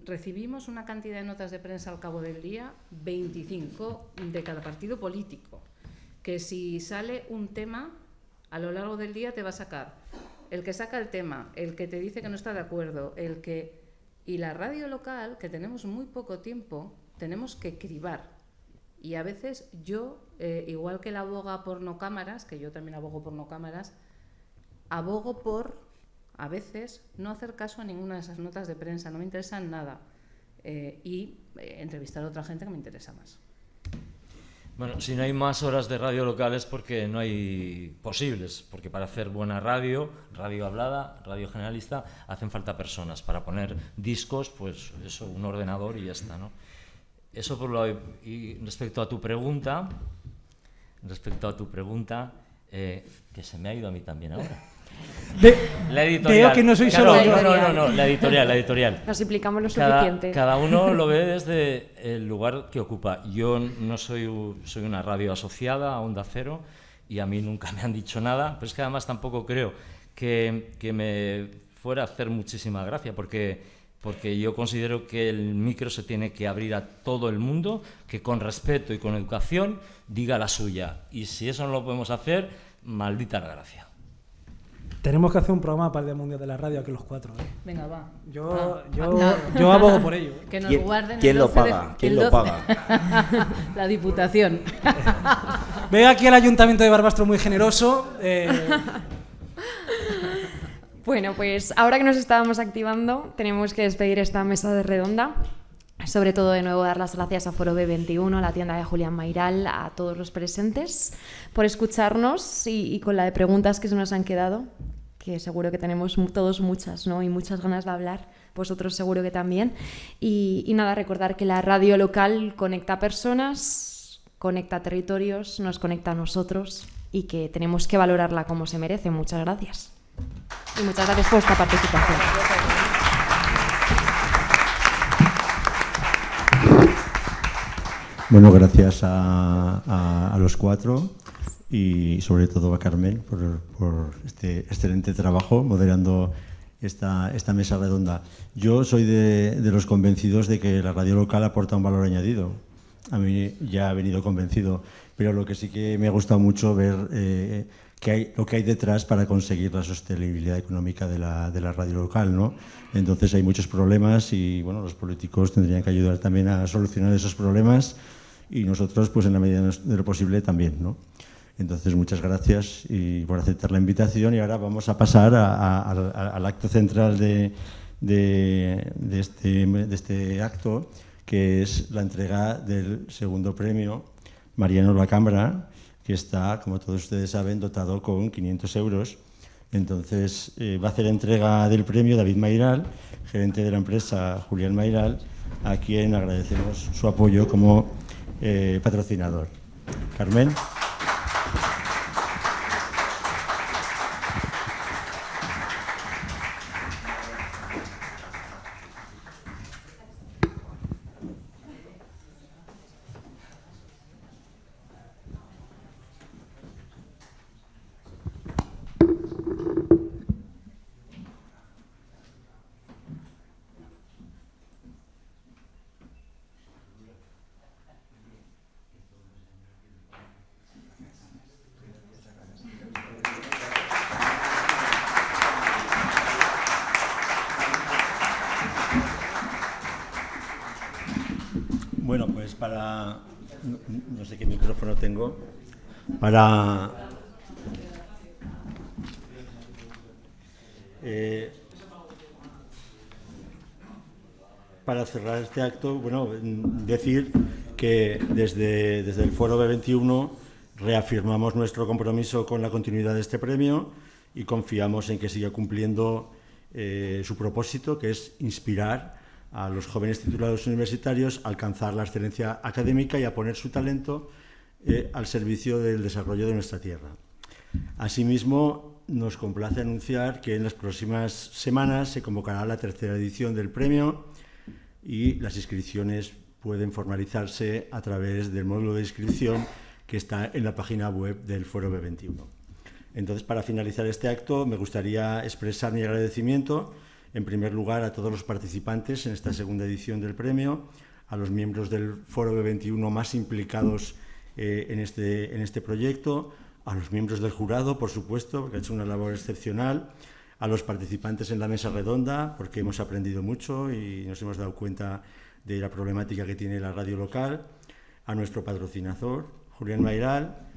Recibimos una cantidad de notas de prensa al cabo del día, 25 de cada partido político, que si sale un tema, a lo largo del día te va a sacar el que saca el tema, el que te dice que no está de acuerdo, y la radio local, que tenemos muy poco tiempo, tenemos que cribar. Y a veces yo, igual que la aboga por no cámaras, que yo también abogo por no cámaras, abogo por, a veces, no hacer caso a ninguna de esas notas de prensa, no me interesan nada, y entrevistar a otra gente que me interesa más. Bueno, si no hay más horas de radio local es porque no hay posibles, porque para hacer buena radio, radio hablada, radio generalista, hacen falta personas. Para poner discos, pues eso, un ordenador y ya está, ¿no? Eso por lo... Y respecto a tu pregunta, que se me ha ido a mí también ahora. La editorial. Veo que no soy claro, solo yo. No, la editorial. Nos implicamos lo suficiente. Cada uno lo ve desde el lugar que ocupa. Yo no soy una radio asociada a Onda Cero y a mí nunca me han dicho nada, pero es que además tampoco creo que me fuera a hacer muchísima gracia, porque yo considero que el micro se tiene que abrir a todo el mundo, que con respeto y con educación diga la suya. Y si eso no lo podemos hacer, maldita la gracia. Tenemos que hacer un programa para el Día Mundial de la Radio aquí los cuatro. Venga, va. Yo abogo por ello. Que nos guarden ¿Quién el lo 12 paga? ¿Quién lo paga? La Diputación. Veo aquí al Ayuntamiento de Barbastro muy generoso. Bueno, pues ahora que nos estábamos activando, tenemos que despedir esta mesa de redonda. Sobre todo, de nuevo, dar las gracias a Foro B21, a la tienda de Julián Mayral, a todos los presentes, por escucharnos y con la de preguntas que se nos han quedado, que seguro que tenemos todos muchas, ¿no? Y muchas ganas de hablar, vosotros seguro que también. Y nada, recordar que la radio local conecta personas, conecta territorios, nos conecta a nosotros y que tenemos que valorarla como se merece. Muchas gracias. Y muchas gracias por esta participación. Bueno, gracias a los cuatro y sobre todo a Carmen por este excelente trabajo moderando esta mesa redonda. Yo soy de los convencidos de que la radio local aporta un valor añadido. A mí ya he venido convencido, pero lo que sí que me ha gustado mucho ver lo que hay detrás para conseguir la sostenibilidad económica de la radio local, ¿no? Entonces hay muchos problemas y bueno, los políticos tendrían que ayudar también a solucionar esos problemas y nosotros, pues en la medida de lo posible también, ¿no? Entonces, muchas gracias y por aceptar la invitación y ahora vamos a pasar al acto central de este acto, que es la entrega del segundo premio Mariano Lacambra, que está, como todos ustedes saben, dotado con 500 euros. Entonces, va a hacer entrega del premio David Mayral, gerente de la empresa Julián Mayral, a quien agradecemos su apoyo como patrocinador. Carmen. Bueno, pues para... No sé qué micrófono tengo. Para... Para cerrar este acto, bueno, decir que desde el Foro B21 reafirmamos nuestro compromiso con la continuidad de este premio y confiamos en que siga cumpliendo su propósito, que es inspirar a los jóvenes titulados universitarios a alcanzar la excelencia académica y a poner su talento al servicio del desarrollo de nuestra tierra. Asimismo, nos complace anunciar que en las próximas semanas se convocará la tercera edición del premio y las inscripciones pueden formalizarse a través del módulo de inscripción que está en la página web del Foro B21. Entonces, para finalizar este acto, me gustaría expresar mi agradecimiento, en primer lugar, a todos los participantes en esta segunda edición del premio, a los miembros del Foro B21 más implicados en este proyecto, a los miembros del jurado, por supuesto, porque ha hecho una labor excepcional, a los participantes en la mesa redonda, porque hemos aprendido mucho y nos hemos dado cuenta de la problemática que tiene la radio local, a nuestro patrocinador, Julián Mayral,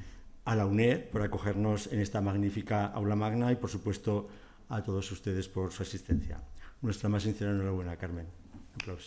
a la UNED por acogernos en esta magnífica aula magna y, por supuesto, a todos ustedes por su asistencia. Nuestra más sincera enhorabuena, Carmen. Un aplauso.